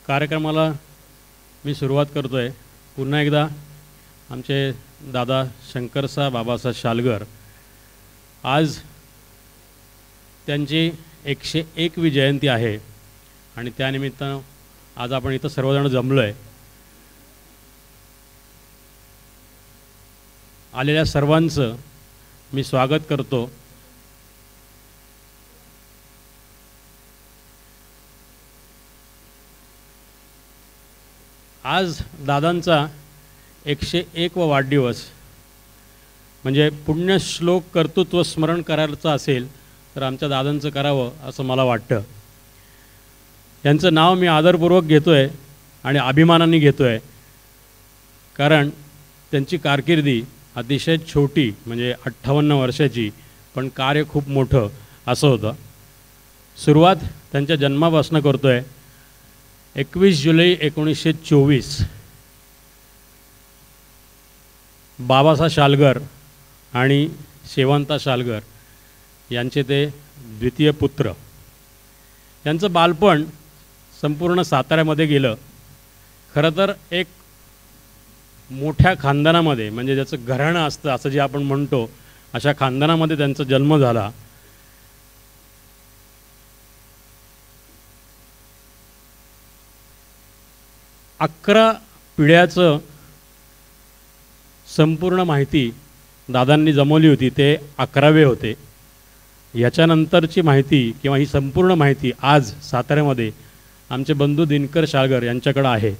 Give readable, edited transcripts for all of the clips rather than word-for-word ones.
कार्यक्रमाला मी सुरुवात करतो आहे. पुन्हा एकदा आमचे दादा शंकरसा बाबासा शालगर, आज त्यांची 101वी जयंती आहे आणि त्यानिमित्तानं आज आपण इथं सर्वजण जमलो आहे. आलेल्या सर्वांचं मी स्वागत करतो. आज दादांचा 101वा वाढदिवस, म्हणजे पुण्यश्लोक कर्तृत्व स्मरण करायचं असेल तर आमच्या दादांचं करावं असं मला वाटतं. यांचं नाव मी आदरपूर्वक घेतो आहे आणि अभिमानाने घेतो आहे, कारण त्यांची कारकिर्दी अतिशय छोटी, म्हणजे 58 वर्षाची, पण कार्य खूप मोठं असं होतं. सुरुवात त्यांच्या जन्मापासून करतो आहे. 21 जुलै 1924 बाबासा शालगर आणि शेवंता शालगर यांचे ते द्वितीय पुत्र. यांचं बालपण संपूर्ण साताऱ्यामध्ये गेलं. खरं तर एक मोठ्या खानदानामध्ये, म्हणजे ज्याचं घराणं असतं असं जे आपण म्हणतो, अशा खानदानामध्ये त्यांचा जन्म झाला. अकरा पिढ्याचं संपूर्ण माहिती दादांनी जमवली होती. ते 11वे होते. याच्यानंतरची माहिती किंवा ही संपूर्ण माहिती आज साताऱ्यामध्ये आमचे बंधू दिनकर शालगर यांच्याकडे आहे.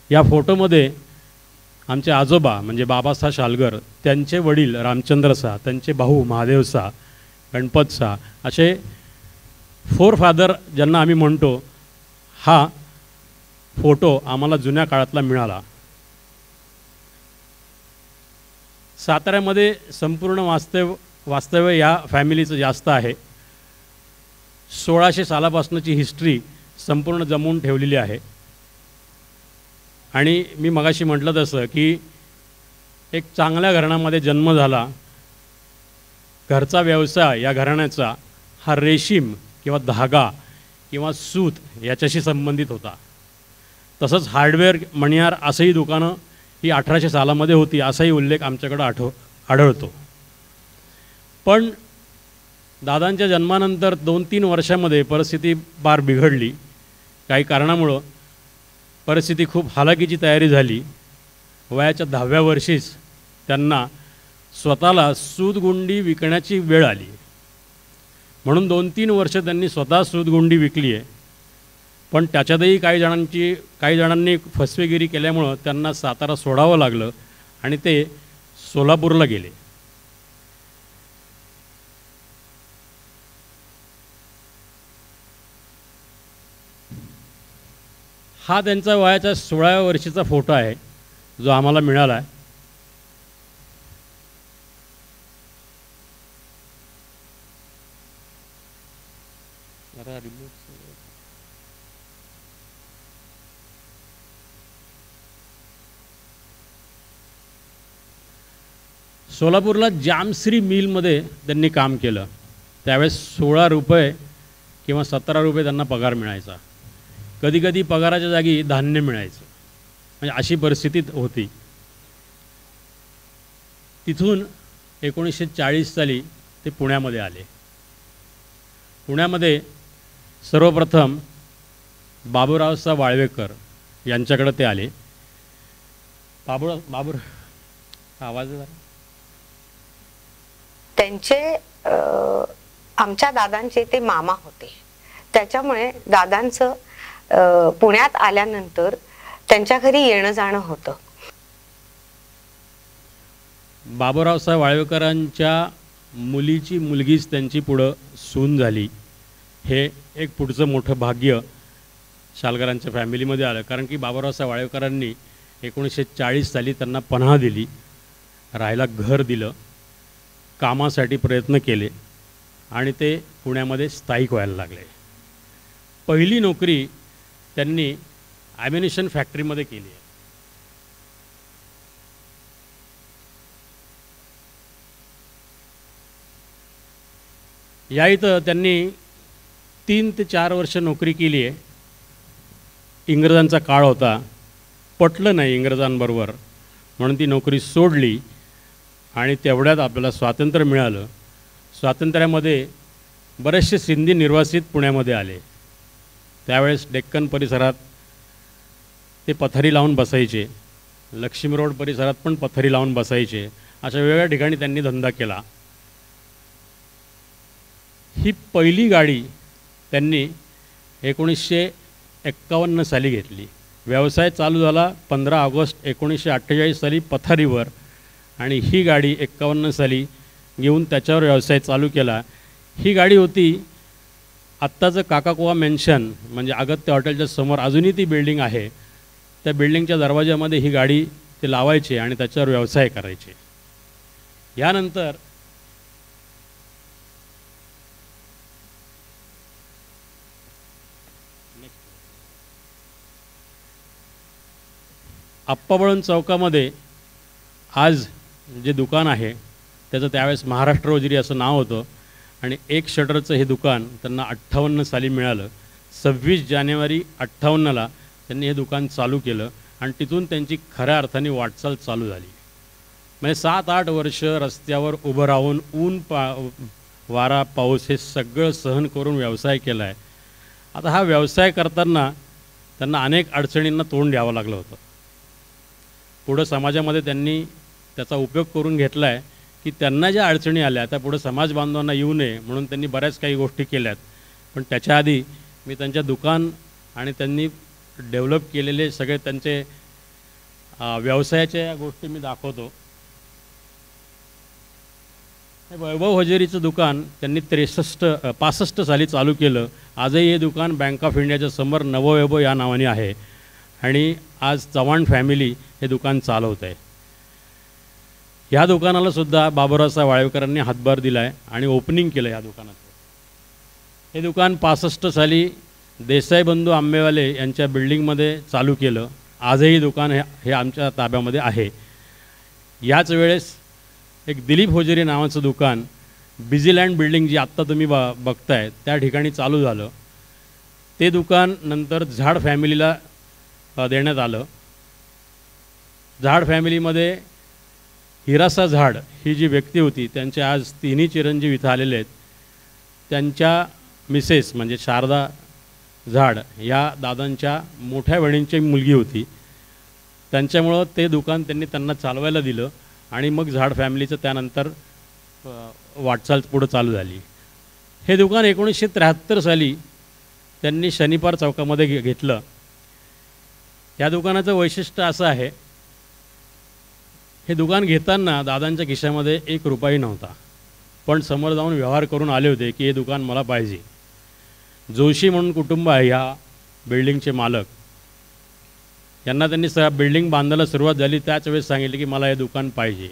या फोटोमध्ये आमचे आजोबा म्हणजे बाबासा शालगर, त्यांचे वडील रामचंद्रसा, त्यांचे भाऊ महादेवसा, गणपतसा, असे 4 फादर ज्यांना आम्ही म्हणतो, हा फोटो आम्हाला जुन्या काळातला मिळाला. साताऱ्यामध्ये संपूर्ण वास्तव्य या फॅमिलीचं जास्त आहे. 1600 सालापासूनची हिस्ट्री संपूर्ण जमवून ठेवलेली आहे. आणि मी मगाशी म्हटलं तसं की एक चांगल्या घराण्यामध्ये जन्म झाला. घरचा व्यवसाय या घराण्याचा हा रेशीम किंवा धागा किंवा सूत याच्याशी संबंधित होता. तसंच हार्डवेअर, मणियार असंही दुकानं ही 1800 सालामध्ये होती, असाही उल्लेख आमच्याकडं आढळतो. पण दादांच्या जन्मानंतर 2-3 वर्षामध्ये परिस्थिती फार बिघडली. काही कारणामुळं परिस्थिती खूप हालाकीची तयारी झाली. वयाच्या 10व्या वर्षीच त्यांना स्वतःला सूतगुंडी विकण्याची वेळ आली. म्हणून 2-3 वर्ष त्यांनी स्वतः सूतगुंडी विकली आहे. पण त्याच्यातही काही जणांनी फसवेगिरी केल्यामुळं त्यांना सातारा सोडावं लागलं आणि ते सोलापूरला गेले. हा त्यांचा वयाच्या 16व्या वर्षीचा फोटो आहे जो आम्हाला मिळाला आहे. सोलापूरला जामश्री मिलमध्ये त्यांनी काम केलं. त्यावेळेस 16 रुपये किंवा 17 रुपये त्यांना पगार मिळायचा. कधीकधी पगाराच्या जागी धान्य मिळायचं, म्हणजे अशी परिस्थिती होती. तिथून 1940 साली ते पुण्यामध्ये आले. पुण्यामध्ये सर्वप्रथम बाबूरावसा वाळवेकर यांच्याकडे ते आले. बाबूर आवाज जरा. त्यांचे आमच्या दादांचे ते मामा होते. त्याच्यामुळे दादांचं पुण्यात आल्यानंतर त्यांच्या घरी येणं जाणं होतं. बाबूरावसाहेब वाळवेकरांच्या मुलीची मुलगीच त्यांची पुढं सून झाली. हे एक पुढचं मोठं भाग्य शालगरांच्या फॅमिलीमध्ये आलं. कारण की बाबूरावसाहेब वाळवेकरांनी 1940 साली त्यांना पनाह दिली, राहायला घर दिलं, कामासाठी प्रयत्न केले आणि ते पुण्यामध्ये स्थायिक व्हायला लागले. पहिली नोकरी त्यांनी ॲम्युनिशन फॅक्टरीमध्ये केली आहे. या इथं त्यांनी 3 ते 4 वर्ष नोकरी केली आहे. इंग्रजांचा काळ होता, पटलं नाही इंग्रजांबरोबर, म्हणून ती नोकरी सोडली आणि तेवढ्यात आपल्याला स्वातंत्र्य मिळालं. स्वातंत्र्यामध्ये बरेचसे सिंधी निर्वासित पुण्यामध्ये आले. त्यावेळेस डेक्कन परिसरात ते पथारी लावून बसायचे, लक्ष्मी रोड परिसरात पण पथारी लावून बसायचे. अशा वेगवेगळ्या ठिकाणी त्यांनी धंदा केला. ही पहिली गाडी त्यांनी 1951 साली घेतली. व्यवसाय चालू झाला 15 ऑगस्ट 1948 साली पथारीवर, आणि ही गाडी 51 साली घेऊन त्याच्यावर व्यवसाय चालू केला. ही गाडी होती आत्ताचं काकाकुवा मेन्शन म्हणजे अगत्य हॉटेलच्या समोर अजूनही ती बिल्डिंग आहे. त्या बिल्डिंगच्या दरवाजामध्ये ही गाडी ते लावायचे आणि त्याच्यावर व्यवसाय करायचे. यानंतर आप्पाबळवंत चौकामध्ये आज जे दुकान आहे त्याचं त्यावेळेस महाराष्ट्र वजिरी असं नाव होतं, आणि एक शटरचं हे दुकान त्यांना 58 साली मिळालं. 26 जानेवारी 58ला त्यांनी हे दुकान चालू केलं आणि तिथून त्यांची खऱ्या अर्थाने वाटचाल चालू झाली. म्हणजे 7-8 वर्ष रस्त्यावर उभं राहून ऊन वारा पाऊस हे सगळं सहन करून व्यवसाय केला आहे. आता हा व्यवसाय करताना त्यांना अनेक अडचणींना तोंड द्यावं लागलं होतं. पुढं समाजामध्ये त्यांनी त्याचा उपयोग करून घेतला आहे की त्यांना ज्या अडचणी आल्या त्या पुढं समाज बांधवांना येऊ नये म्हणून त्यांनी बऱ्याच काही गोष्टी केल्यात. पण त्याच्या आधी मी त्यांच्या दुकान आणि त्यांनी डेव्हलप केलेले सगळे त्यांचे व्यवसायाच्या गोष्टी मी दाखवतो. हे वैभव हजेरीचं दुकान त्यांनी 65 साली चालू केलं. आजही हे दुकान बँक ऑफ इंडियाच्या समोर नववैभव या नावाने आहे आणि आज चव्हाण फॅमिली हे दुकान चालवत आहे. ह्या दुकानाला सुद्धा बाबुराव वाळवेकरांनी हातभार दिला आहे आणि ओपनिंग केलं या दुकानाचं. हे दुकान 65 साली देसाई बंधू आंबेवाले यांच्या बिल्डिंगमध्ये चालू केलं. आजही दुकान हे आमच्या ताब्यामध्ये आहे. याच वेळेस एक दिलीप होजेरी नावाचं दुकान बिझीलँड बिल्डिंग जी आत्ता तुम्ही बघताय त्या ठिकाणी चालू झालं. ते दुकान नंतर झाड फॅमिलीला देण्यात आलं. झाड फॅमिलीमध्ये हिरासा झाड ही जी व्यक्ती होती त्यांचे आज तिन्ही चिरंजीव इथं आलेले आहेत. त्यांच्या मिसेस म्हणजे शारदा झाड या दादांच्या मोठ्या बहिणींची मुलगी होती. त्यांच्यामुळं ते दुकान त्यांना चालवायला दिलं आणि मग झाड फॅमिलीचं त्यानंतर वाटचाल पुढं चालू झाली. हे दुकान 1973 साली त्यांनी शनिवार चौकामध्ये घेतलं. या दुकानाचं वैशिष्ट्य असं आहे, हे दुकान घेताना दादांच्या खिशामध्ये 1 रुपयाही नव्हता, पण समोर जाऊन व्यवहार करून आले होते की हे दुकान मला पाहिजे. जोशी म्हणून कुटुंब आहे ह्या बिल्डिंगचे मालक, यांना त्यांनी बिल्डिंग बांधायला सुरुवात झाली त्याच वेळेस सांगितले की मला हे दुकान पाहिजे.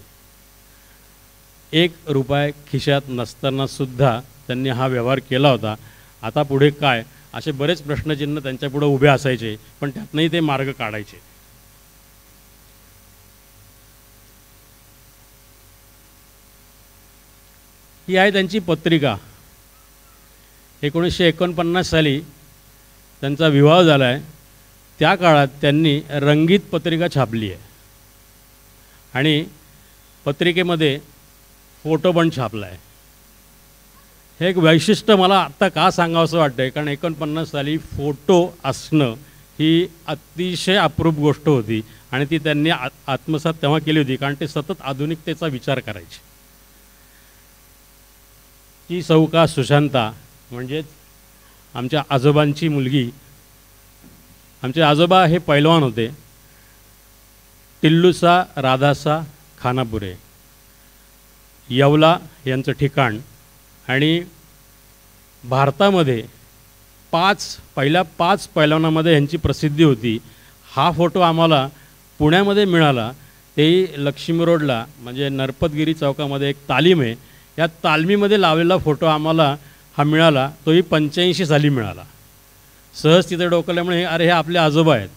1 रुपया खिशात नसतानासुद्धा त्यांनी हा व्यवहार केला होता. आता पुढे काय असे बरेच प्रश्नचिन्ह त्यांच्यापुढे उभे असायचे, पण त्यातनंही ते मार्ग काढायचे. ही आहे त्यांची पत्रिका. 1949 साली त्यांचा विवाह झाला आहे. त्या काळात त्यांनी रंगीत पत्रिका छापली आहे आणि पत्रिकेमध्ये फोटो पण छापला आहे. हे एक वैशिष्ट्य मला आत्ता का सांगावंसं वाटतं आहे, कारण 49 साली फोटो असणं ही अतिशय अप्रूप गोष्ट होती आणि ती त्यांनी आत्मसात तेव्हा केली होती, कारण ते सतत आधुनिकतेचा विचार करायचे. ती सौका सुशांता म्हणजेच आमच्या आजोबांची मुलगी. आमचे आजोबा हे पैलवान होते. टिल्लूसा राधासा खानापुरे येवला यांचं ठिकाण, आणि भारतामध्ये पहिल्या 5 पैलवानामध्ये यांची प्रसिद्धी होती. हा फोटो आम्हाला पुण्यामध्ये मिळाला, तेही लक्ष्मी रोडला म्हणजे नरपतगिरी चौकामध्ये एक तालीम आहे, या तालमीमध्ये लावलेला फोटो आम्हाला हा मिळाला. तोही 85 साली मिळाला. सहज तिथे डोकल्यामुळे अरे हे आपले आजोबा आहेत,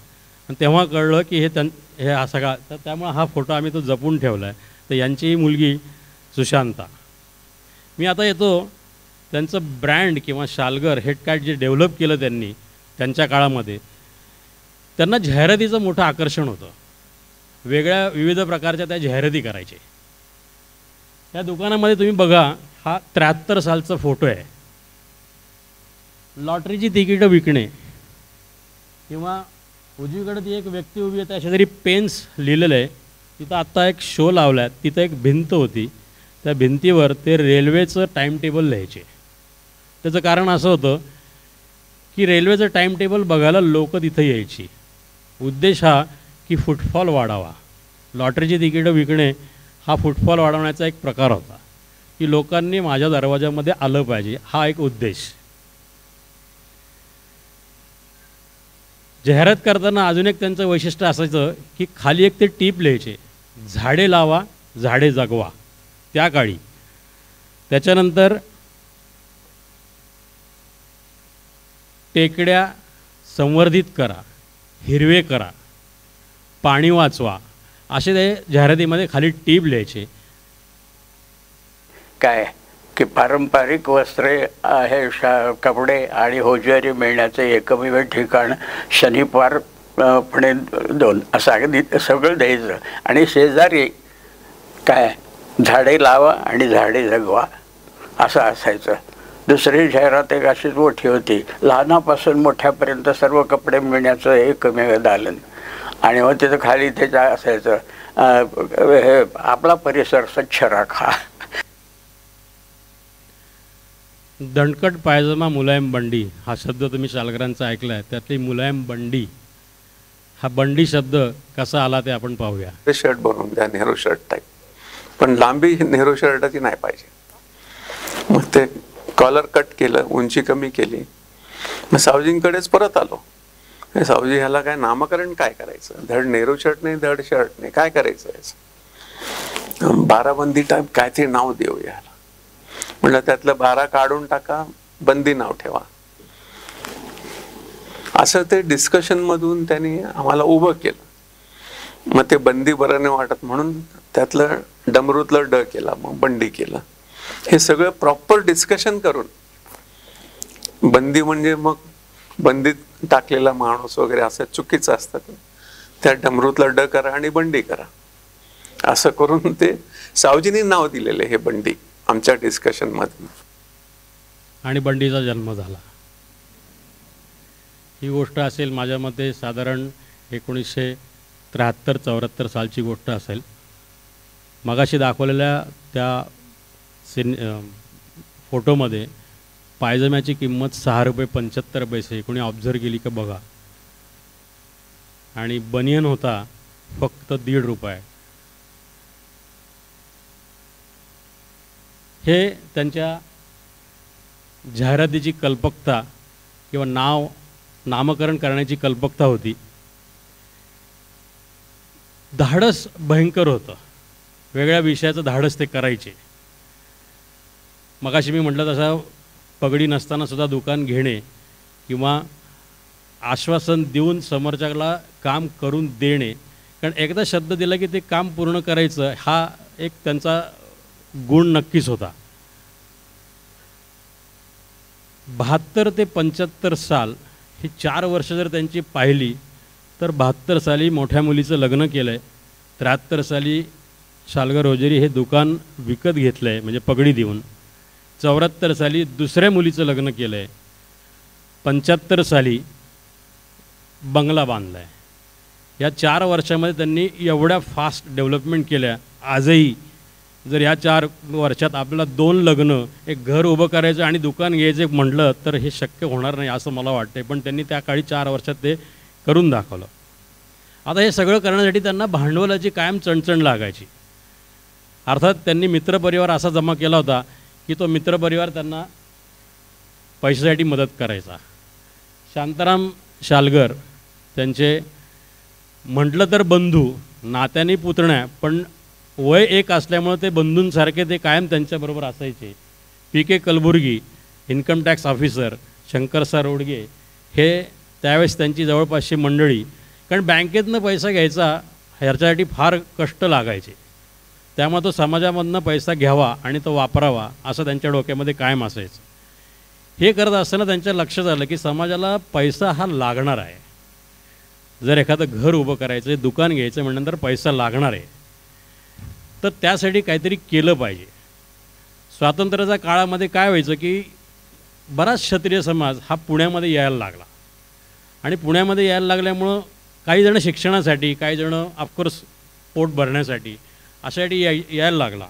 आणि तेव्हा कळलं की हे हा सगळा, तर त्यामुळे हा फोटो आम्ही तो जपून ठेवला आहे. तर यांचीही मुलगी सुशांता. मी आता येतो त्यांचं ब्रँड किंवा शालगर हेडकार्ड जे डेव्हलप केलं त्यांनी त्यांच्या काळामध्ये. त्यांना जाहिरातीचं मोठं आकर्षण होतं. वेगळ्या विविध प्रकारच्या त्या जाहिराती करायचे. त्या दुकानामध्ये तुम्ही बघा, हा 73 सालचा फोटो आहे. लॉटरीची तिकीटं विकणे किंवा उजवीकडे ती एक व्यक्ती उभी आहे, त्या शेजारी पेन्स लिहिलेलं आहे. तिथं आत्ता एक शो लावला आहे. तिथं एक भिंत होती, त्या भिंतीवर ते रेल्वेचं टाईम टेबल लिहायचे. त्याचं कारण असं होतं की रेल्वेचं टाईम टेबल बघायला लोक तिथं यायची. उद्देश हा की फुटफॉल वाढावा. लॉटरीची तिकीटं विकणे हा फुटफॉल वाढवण्याचा एक प्रकार होता की लोकांनी माझ्या दरवाजामध्ये आलं पाहिजे, हा एक उद्देश. जाहिरात करताना अजून एक त्यांचं वैशिष्ट्य असायचं की खाली एक ते टीप लिहायचे, झाडे लावा झाडे जगवा त्या काळी. त्याच्यानंतर टेकड्या संवर्धित करा, हिरवे करा, पाणी वाचवा, असे ते जाहिरातीमध्ये खाली टीप लिहायचे. काय की पारंपरिक वस्त्रे कपडे आणि होजरी मिळण्याचे एकमेव ठिकाण शनिवार पुणे 2 असं अगदी सगळं द्यायचं. आणि शेजारी काय झाडे लावा आणि झाडे जगवा असं असायचं. दुसरी जाहिरात एक अशीच मोठी होती, लहानापासून मोठ्यापर्यंत सर्व कपडे मिळण्याचं एकमेव दालन. आणि मग तिथं खाली त्याच्या असायचं आपला परिसर स्वच्छ राखा. दणकट पायजमा मुलायम बंडी हा शब्द तुम्ही शालकरांचा ऐकला आहे. त्यातली मुलायम बंडी, हा बंडी शब्द कसा आला ते आपण पाहूया. ते शर्ट बनवून द्या, नेहरू शर्ट टाईप, पण लांबी नेहरू शर्टाची नाही पाहिजे. मग ते कॉलर कट केलं, उंची कमी केली. मग सावजींकडेच परत आलो. सावजी ह्याला काय नामकरण काय करायचं, धड नेहरू शर्ट नाही, धड शर्ट नाही, काय करायचं याचं, 12 बंदी टाईप काहीतरी नाव देऊ याला. म्हणलं त्यातलं 12 काढून टाका, बंदी नाव ठेवा. असं ते डिस्कशन मधून त्यांनी आम्हाला उभं केलं. मग ते बंदी बरं नाही वाटत म्हणून त्यातलं डमरूतलं ड केला, मग बंडी केलं. हे सगळं प्रॉपर डिस्कशन करून, बंदी म्हणजे मग बंदीत टाकलेला माणूस वगैरे असं चुकीचं असतं. त्या डमरूतला ड करा आणि बंडी करा असं करून ते सावजींनी नाव दिलेले हे बंडी आमच्या डिस्कशन मध्ये. आणि बंडीचा जन्म झाला. ही गोष्ट असेल माझ्या मते साधारण 1973-74 सालची गोष्ट असेल. मगाशी दाखवलेल्या त्या फोटोमध्ये पायजम्याची किंमत 6.75 रुपये. कोणी ऑब्झर्व केली का बघा. आणि बनियन होता फक्त 1.5 रुपये. हे त्यांच्या जाहिरातीची कल्पकता किंवा नामकरण करण्याची कल्पकता होती. धाडस भयंकर होतं. वेगळ्या विषयाचं धाडस ते करायचे. मगाशी मी म्हटलं तसं पगडी नसताना सुद्धा दुकान घेणे किंवा आश्वासन देऊन समोरच्याला काम करून देणे. कारण एकदा शब्द दिला की ते काम पूर्ण करायचं, हा एक त्यांचा गुण नक्कीच होता. 72 ते 75 साल ही 4 वर्ष जर त्यांची पाहिली तर 72 साली मोठ्या मुलीचं लग्न केलं आहे. 73 साली शालगर होजेरी हे दुकान विकत घेतलं आहे म्हणजे पगडी देऊन. 74 साली दुसऱ्या मुलीचं लग्न केलं आहे. 75 साली बंगला बांधला आहे. या 4 वर्षामध्ये त्यांनी एवढ्या फास्ट डेव्हलपमेंट केल्या. आजही जर या 4 वर्षात आपल्याला 2 लग्न, एक घर उभं करायचं आणि दुकान घ्यायचं म्हटलं तर हे शक्य होणार नाही असं मला वाटतं. पण त्यांनी त्या काळी 4 वर्षात ते करून दाखवलं. आता हे सगळं करण्यासाठी त्यांना भांडवलाची कायम चणचण लागायची. अर्थात त्यांनी मित्रपरिवार असा जमा केला होता की तो मित्रपरिवार त्यांना पैशासाठी मदत करायचा. शांताराम शालगर त्यांचे म्हटलं तर बंधू, नात्याने पुतण्या, पण वय एक असल्यामुळे ते बंधूंसारखे ते कायम त्यांच्याबरोबर असायचे. PK Kalburgi income tax officer, Shankarsa Rodge हे त्यावेळेस त्यांची जवळपासची मंडळी. कारण बँकेतनं पैसा घ्यायचा ह्याच्यासाठी फार कष्ट लागायचे. त्यामुळे तो समाजामधनं पैसा घ्यावा आणि तो वापरावा असं त्यांच्या डोक्यामध्ये कायम असायचं. हे करत असताना त्यांच्या लक्षात आलं की समाजाला पैसा हा लागणार आहे. जर एखादं घर उभं करायचं आहे, दुकान घ्यायचं म्हणल्यानंतर पैसा लागणार आहे, तर त्यासाठी काहीतरी केलं पाहिजे. स्वातंत्र्याच्या काळामध्ये काय व्हायचं की बराच क्षत्रिय समाज हा पुण्यामध्ये यायला लागला आणि पुण्यामध्ये यायला लागल्यामुळं काही जण शिक्षणासाठी, काही जण ऑफकोर्स पोट भरण्यासाठी अशासाठी यायला लागला.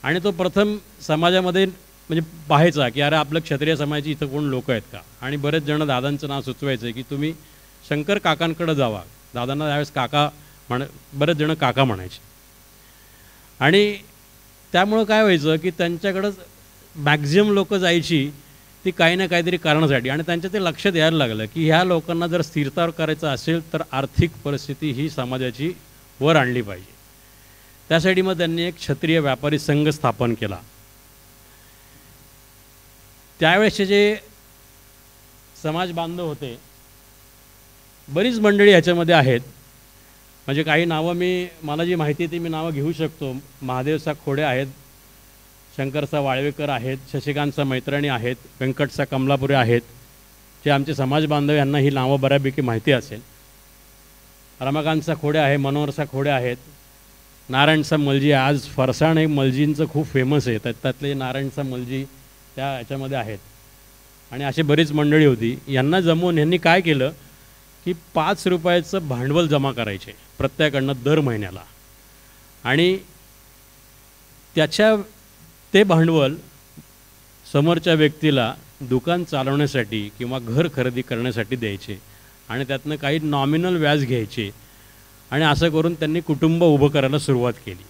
आणि तो प्रथम समाजामध्ये म्हणजे पाहायचा की अरे आपलं क्षत्रिय समाजाची इथं कोण लोक आहेत का. आणि बरेच जण दादांचं नाव सुचवायचं की तुम्ही शंकर काकांकडे जावा. दादांना त्यावेळेस काका बरेच जण काका म्हणायचे. आणि त्यामुळं काय व्हायचं की त्यांच्याकडंच मॅक्झिमम लोक जायची ती काही ना काहीतरी कारणासाठी. आणि त्यांच्या ते लक्षात यायला लागलं की ह्या लोकांना जर स्थिरतावर करायचं असेल तर आर्थिक परिस्थिती ही समाजाची वर आणली पाहिजे. त्यासाठी मग त्यांनी एक क्षत्रिय व्यापारी संघ स्थापन केला. त्यावेळेसचे जे समाज बांधव होते, बरीच मंडळी ह्याच्यामध्ये आहेत. म्हणजे काही नावं मला जी माहिती आहे ती मी नावं घेऊ शकतो. महादेवसा खोडे आहेत, शंकरसा वाळवेकर आहेत, शशिकांतचा मैत्रिणी आहेत, व्यंकटसा कमलापुरे आहेत, जे आमचे समाज बांधव यांना ही नावं बऱ्यापैकी माहिती असेल. रमाकांतचा खोडे आहे, मनोहरसा खोडे आहेत, नारायणसा मलजी. आज फरसाण हे मलजींचं खूप फेमस आहे, त्यातले नारायणसा मलजी त्या ह्याच्यामध्ये आहेत. आणि अशी बरीच मंडळी होती. यांना जमवून यांनी काय केलं की 5 रुपयाचं भांडवल जमा करायचे प्रत्येकाकडनं दर महिन्याला. आणि ते भांडवल समोरच्या व्यक्तीला दुकान चालवण्यासाठी किंवा घर खरेदी करण्यासाठी द्यायचे. आणि त्यातनं काही नॉमिनल व्याज घ्यायचे. आणि असं करून त्यांनी कुटुंब उभं करायला सुरुवात केली.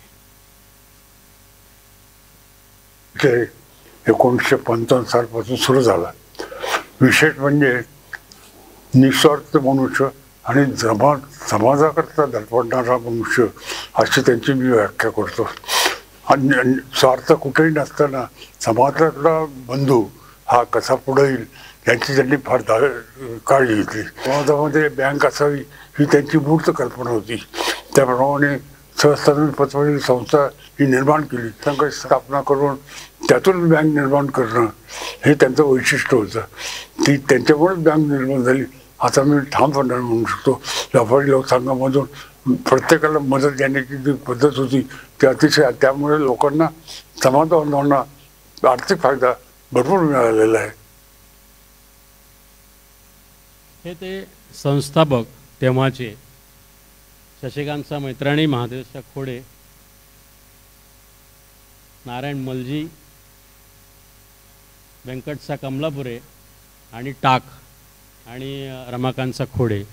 ते 1955 सालपासून सुरू झाला. विशेष म्हणजे निस्वार्थ मनुष्य आणि समाजाकरता धडपडणारा मनुष्य अशी त्यांची मी व्याख्या करतो. आणि स्वार्थ कुठेही नसताना समाजातला बंधू हा कसा पुढे येईल याची त्यांनी फार काळजी घेतली. समाजामध्ये बँक असावी ही त्यांची मूर्त कल्पना होती. त्याप्रमाणे सहस्त्रार्जुन पतवंती संस्था ही निर्माण केली. संघ स्थापना करून त्यातून बँक निर्माण करणं हे त्यांचं वैशिष्ट्य होतं. ती त्यांच्यामुळेच बँक निर्माण झाली आता मी ठामपणे म्हणू शकतो. व्यापारी लोकसंघामधून प्रत्येकाला मदत देण्याची जी पद्धत होती ती अतिशय, त्यामुळे लोकांना समाज बांधवांना आर्थिक फायदा भरपूर मिळालेला आहे. हे ते संस्थापक तेव्हाचे शशिकांतचा मैत्रिणी, महादेवसा खोडे, नारायण मलजी, व्यंकटसा कमलापुरे आणि टाक आणि रमाकांतचा खोडे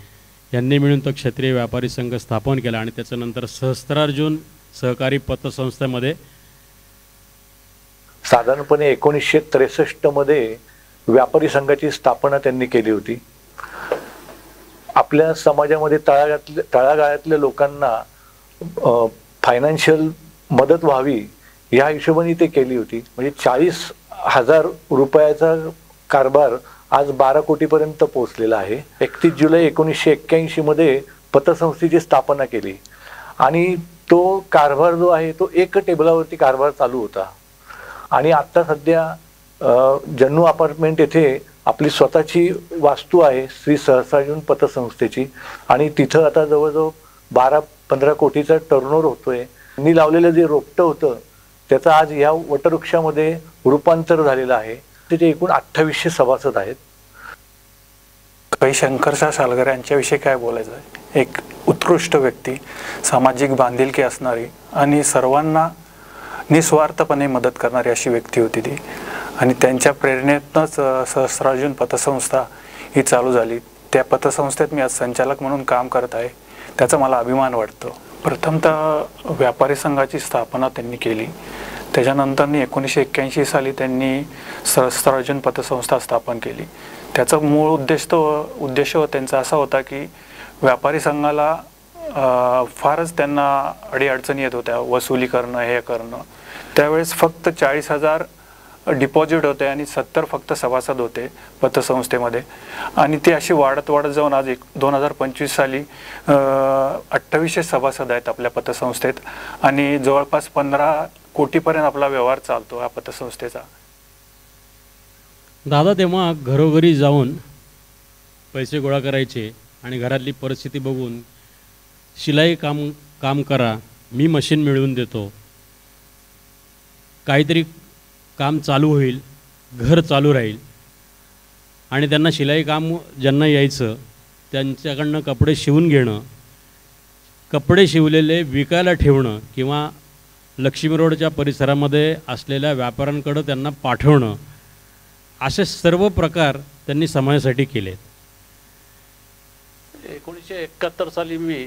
यांनी मिळून तो क्षत्रिय व्यापारी संघ स्थापन केला. आणि त्याच्यानंतर सहस्त्रार्जुन सहकारी पतसंस्थेमध्ये साधारणपणे 1963 मध्ये व्यापारी संघाची स्थापना त्यांनी केली होती. आपल्या समाजामध्ये तळागाळातल्या लोकांना फायनान्शियल मदत व्हावी या हिशोबाने ते केली होती. म्हणजे 40,000 रुपयाचा कारभार आज 12 कोटीपर्यंत पोहोचलेला आहे. 31 जुलै 1981 मध्ये पतसंस्थेची स्थापना केली आणि तो कारभार जो आहे तो एक टेबलावरती कारभार चालू होता. आणि आत्ता सध्या जन्नू अपार्टमेंट येथे आपली स्वतःची वास्तू आहे श्री सहस्त्रार्जुन पतसंस्थेची. आणि तिथं आता जवळजवळ 12-15 कोटीचा टर्नओव्हर होतोय. त्यांनी लावलेलं जे रोपटं होतं त्याचं आज ह्या वटवृक्षामध्ये रूपांतर झालेलं आहे. तिथे एकूण 2800 सभासद आहेत. काही शंकरसा सालगर यांच्याविषयी काय बोलायचं आहे. एक उत्कृष्ट व्यक्ती, सामाजिक बांधिलकी असणारी आणि सर्वांना निस्वार्थपणे मदत करणारी अशी व्यक्ती होती ती. आणि त्यांच्या प्रेरणेतूनच सहस्त्रार्जुन पतसंस्था ही चालू झाली. त्या पतसंस्थेत मी आज संचालक म्हणून काम करत आहे. त्याचा मला अभिमान वाटतो. प्रथमतः व्यापारी संघाची स्थापना त्यांनी केली. त्याच्यानंतर 1981 साली त्यांनी सहस्त्रार्जुन पतसंस्था स्थापन केली. त्याचा मूळ उद्देश त्यांचा असा होता की व्यापारी संघाला फारच त्यांना अडीअडचणी येत होत्या, वसुली करणं, हे करणं. त्यावेळेस फक्त 40,000 डिपॉझिट होते आणि 70 फक्त सभासद होते पतसंस्थेमध्ये. आणि ती अशी वाढत जाऊन आज 2025 साली 2800 सभासद आहेत आपल्या पतसंस्थेत. आणि जवळपास 15 कोटीपर्यंत आपला व्यवहार चालतो हा पतसंस्थेचा. दादा तेव्हा घरोघरी जाऊन पैसे गोळा करायचे आणि घरातली परिस्थिती बघून शिलाई काम करा, मी मशीन मिळवून देतो, काहीतरी काम चालू होईल, घर चालू राहील. आणि त्यांना शिलाई काम ज्यांना यायचं त्यांच्याकडनं कपडे शिवून घेणं, कपडे शिवलेले विकायला ठेवणं किंवा लक्ष्मी रोडच्या परिसरामध्ये असलेल्या व्यापाऱ्यांकडं त्यांना पाठवणं, असे सर्व प्रकार त्यांनी समाजासाठी केले. 1971 साली मी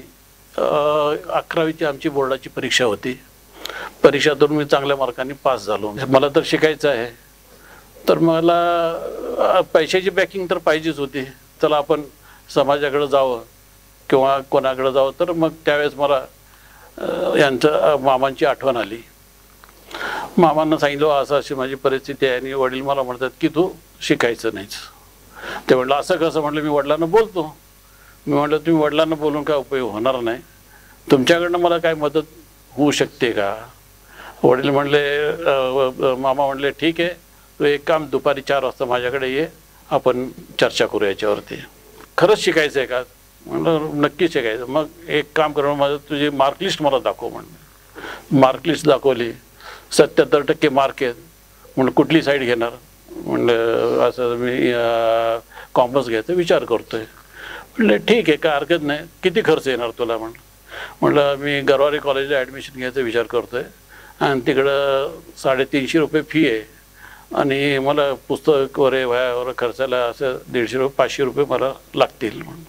11वीची आमची बोर्डाची परीक्षा होती. परीक्षातून मी चांगल्या मार्कांनी पास झालो. मला तर शिकायचं आहे, तर मला पैशाची बॅकिंग तर पाहिजेच होती. चला आपण समाजाकडे जावं किंवा कोणाकडे जावं. तर मग त्यावेळेस मला यांचं मामांची आठवण आली. मामांना सांगितलं असं अशी माझी परिस्थिती आहे आणि वडील मला म्हणतात की तू शिकायचं नाहीच. ते म्हटलं असं कसं? म्हटलं मी वडिलांना बोलतो. मी म्हटलं तुम्ही वडिलांना बोलून काय उपयोग होणार नाही, तुमच्याकडनं मला काय मदत होऊ शकते का? वडील म्हणले, मामा म्हणले ठीक आहे, तू एक काम दुपारी 4 वाजता माझ्याकडे ये, आपण चर्चा करू याच्यावरती. खरंच शिकायचं आहे का? म्हणलं नक्की शिकायचं. मग एक काम करून माझं तुझी मार्कलिस्ट मला दाखव. म्हणलं मार्कलिस्ट दाखवली. 77% मार्क आहेत. म्हणलं कुठली साईड घेणार? म्हणलं असं मी कॉमर्स घ्यायचा विचार करतोय. म्हणलं ठीक आहे, काय हरकत नाही, किती खर्च येणार तुला? म्हणलं मी गरवारे कॉलेजला ॲडमिशन घ्यायचा विचार करतोय आणि तिकडं 350 रुपये फी आहे आणि मला पुस्तक वगैरे वह्या खर्चाला असं 150 500 रुपये मला लागतील. म्हणून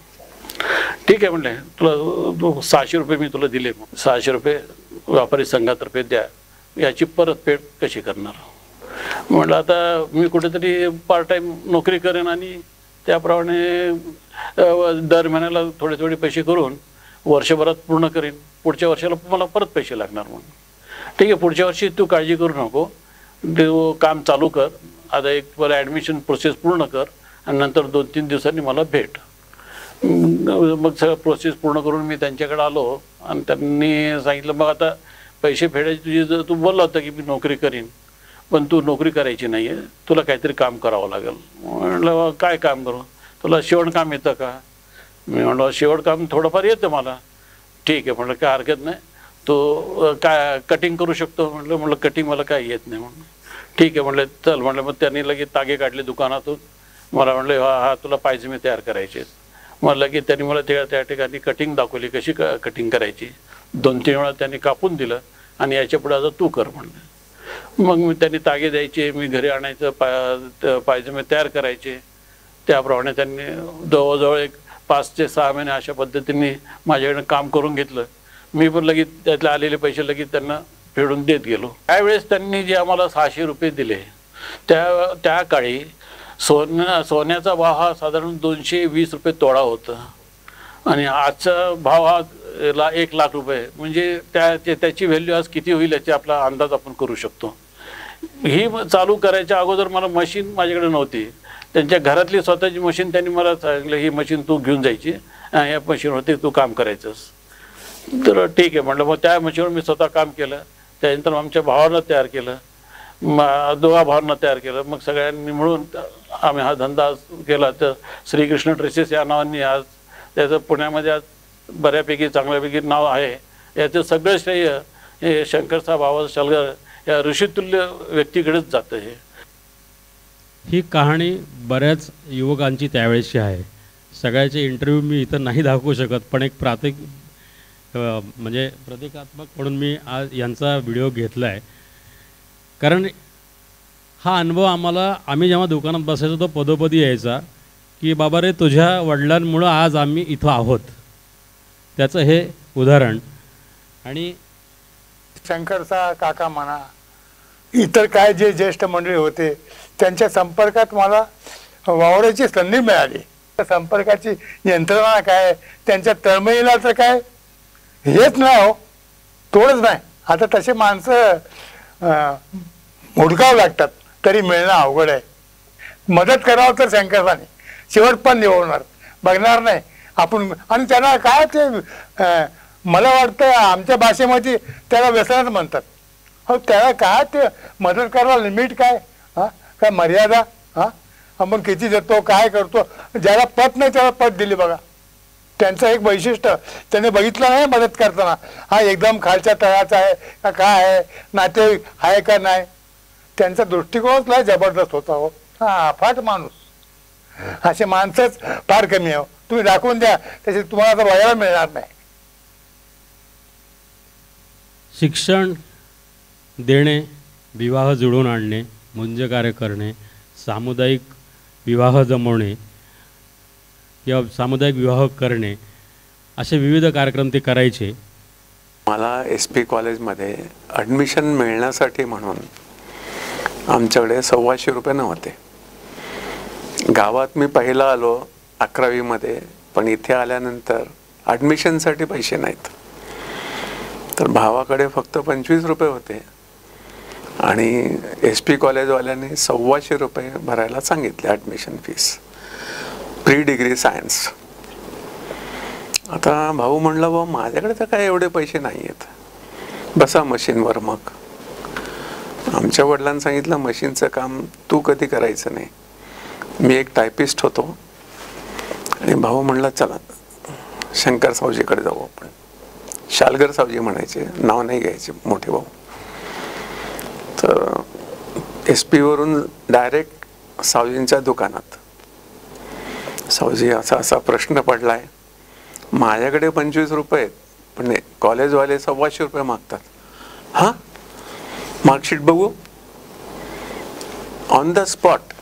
ठीक आहे म्हणले, तुला 600 रुपये मी तुला दिले. 600 रुपये व्यापारी संघातर्फे द्या, याची परतफेड कशी करणार? म्हटलं आता मी कुठेतरी पार्ट टाईम नोकरी करेन आणि त्याप्रमाणे दर महिन्याला थोडे पैसे करून वर्षभरात पूर्ण करेन. पुढच्या वर्षाला मला परत पैसे लागणार. म्हणून ठीक आहे, पुढच्या वर्षी तू काळजी करू नको, तू काम चालू कर, आता एक मला ॲडमिशन प्रोसेस पूर्ण कर आणि नंतर 2-3 दिवसांनी मला भेट. मग सगळं प्रोसेस पूर्ण करून मी त्यांच्याकडे आलो आणि त्यांनी सांगितलं मग आता पैसे फेडायची तुझी, जर तू बोलला होता की मी नोकरी करीन, पण तू नोकरी करायची नाही आहे, तुला काहीतरी काम करावं लागेल. म्हटलं काय काम करू? तुला शिवणकाम येतं का? मी म्हणलं शिवणकाम थोडंफार येतं मला. ठीक आहे म्हटलं, काय हरकत नाही, तो काय कटिंग करू शकतो? म्हटलं कटिंग मला काय येत नाही. म्हणून ठीक आहे म्हटलं चल. म्हटलं मग त्यांनी लगेच तागे काढले दुकानातून. मला म्हटलं हा तुला पायजमे तयार करायचे. म्हणलं की त्यांनी मला त्या ठिकाणी कटिंग दाखवली, कशी कटिंग करायची. 2-3 वेळा त्यांनी कापून दिलं आणि याच्या पुढे आता तू कर म्हणलं. मग मी त्यांनी तागे द्यायचे, मी घरी आणायचं, पायजमे तयार करायचे. त्याप्रमाणे त्यांनी जवळजवळ एक 5 ते 6 महिने अशा पद्धतीने माझ्याकडनं काम करून घेतलं. मी पण लगेच त्यातले आलेले पैसे लगेच त्यांना फेडून देत गेलो. त्यावेळेस त्यांनी जे आम्हाला 600 रुपये दिले, त्या काळी सोन्याचा भाव हा साधारण 220 रुपये तोळा होता आणि आजचा भाव हा 1,00,000 रुपये. म्हणजे त्याची व्हॅल्यू आज किती होईल याची आपला अंदाज आपण करू शकतो. ही चालू करायच्या अगोदर मला मशीन माझ्याकडे नव्हती. त्यांच्या घरातली स्वतःची मशीन त्यांनी मला सांगितलं ही मशीन तू घेऊन जायची, या मशीनवरती तू काम करायचंस. तर ठीक आहे म्हटलं. मग त्या मशीनवर मी स्वतः काम केलं. त्यानंतर आमच्या भावाला तयार केलं, 2 भावांना तयार केलं. मग सगळ्यांनी मिळून आम्ही हा धंदा केला. तर श्रीकृष्ण ड्रेसेस या नावाने आज त्याचं पुण्यामध्ये आज बऱ्यापैकी चांगल्यापैकी नाव आहे. याचं सगळं श्रेय हे शंकरसाहेब आवाज शालगर या ऋषितुल्य व्यक्तीकडेच जातं. ही कहाणी बऱ्याच युवकांची त्यावेळेची आहे. सगळ्याचे इंटरव्ह्यू मी इथं नाही दाखवू शकत, पण एक म्हणजे प्रतिकात्मक म्हणून मी आज यांचा व्हिडिओ घेतला आहे. कारण हा अनुभव आम्ही जेव्हा दुकानात बसायचो तो पदोपदी यायचा की बाबा रे तुझ्या वडिलांमुळं आज आम्ही इथं आहोत, त्याचं हे उदाहरण. आणि शंकरचा काका म्हणा, इतर काय जे ज्येष्ठ मंडळी होते त्यांच्या संपर्कात मला वावराची संधी मिळाली. संपर्काची यंत्रणा काय, त्यांच्या तळमळीला तर काय हेच नाही हो, तोडच नाही. आता तसे माणसं हुडकावं लागतात तरी मिळणं अवघड आहे. मदत करावं तर शंकरसाने शेवट पण निवडणार, बघणार नाही आपण. आणि त्यांना काय ते मला वाटतं आमच्या भाषेमध्ये त्याला व्यसनच म्हणतात. हो, त्याला काय ते मदत करायला लिमिट काय, काय मर्यादा? आपण किती देतो, काय करतो? ज्याला पत नाही त्याला पत दिली बघा. त्यांचं एक वैशिष्ट्य त्याने बघितलं नाही मदत करताना, हा एकदम खालच्या तळाचा आहे का काय आहे, नातेवाईक आहे का नाही, त्यांचा दृष्टिकोनच लय जबरदस्त होता हो. हा अफाट माणूस. असे माणसंच फार कमी आहे. तुम्ही दाखवून द्या, त्याचे तुम्हाला आता बघायला मिळणार नाही. शिक्षण देणे, विवाह जुळवून आणणे, मुंज कार्य करणे, सामुदायिक विवाह जमवणे किंवा सामुदायिक विवाह करणे असे विविध कार्यक्रम ते करायचे. मला SP कॉलेजमध्ये ॲडमिशन मिळण्यासाठी म्हणून आमच्याकडे 125 रुपये नव्हते. गावात मी पहिला आलो 11वीमध्ये, पण इथे आल्यानंतर ॲडमिशनसाठी पैसे नाहीत. तर भावाकडे फक्त 25 रुपये होते आणि SP कॉलेजवाल्यांनी 125 रुपये भरायला सांगितले admission fees, pre degree science. आता भाऊ म्हणला, बा माझ्याकडे तर काय एवढे पैसे नाही आहेत, बसा मशीनवर. मग आमच्या वडिलांनी सांगितलं, मशीनचं काम तू कधी करायचं नाही. मी एक टायपिस्ट होतो आणि भाऊ म्हणला, चला शंकर सावजीकडे जाऊ आपण. शालगर सावजी म्हणायचे, नाव नाही घ्यायचे मोठे भाऊ. तर SP वरून डायरेक्ट सावजींच्या दुकानात. सावजी, असा असा प्रश्न पडलाय, माझ्याकडे 25 रुपये पण कॉलेजवाले 125 रुपये मागतात. हां, मार्कशीट बघू. ऑन द स्पॉट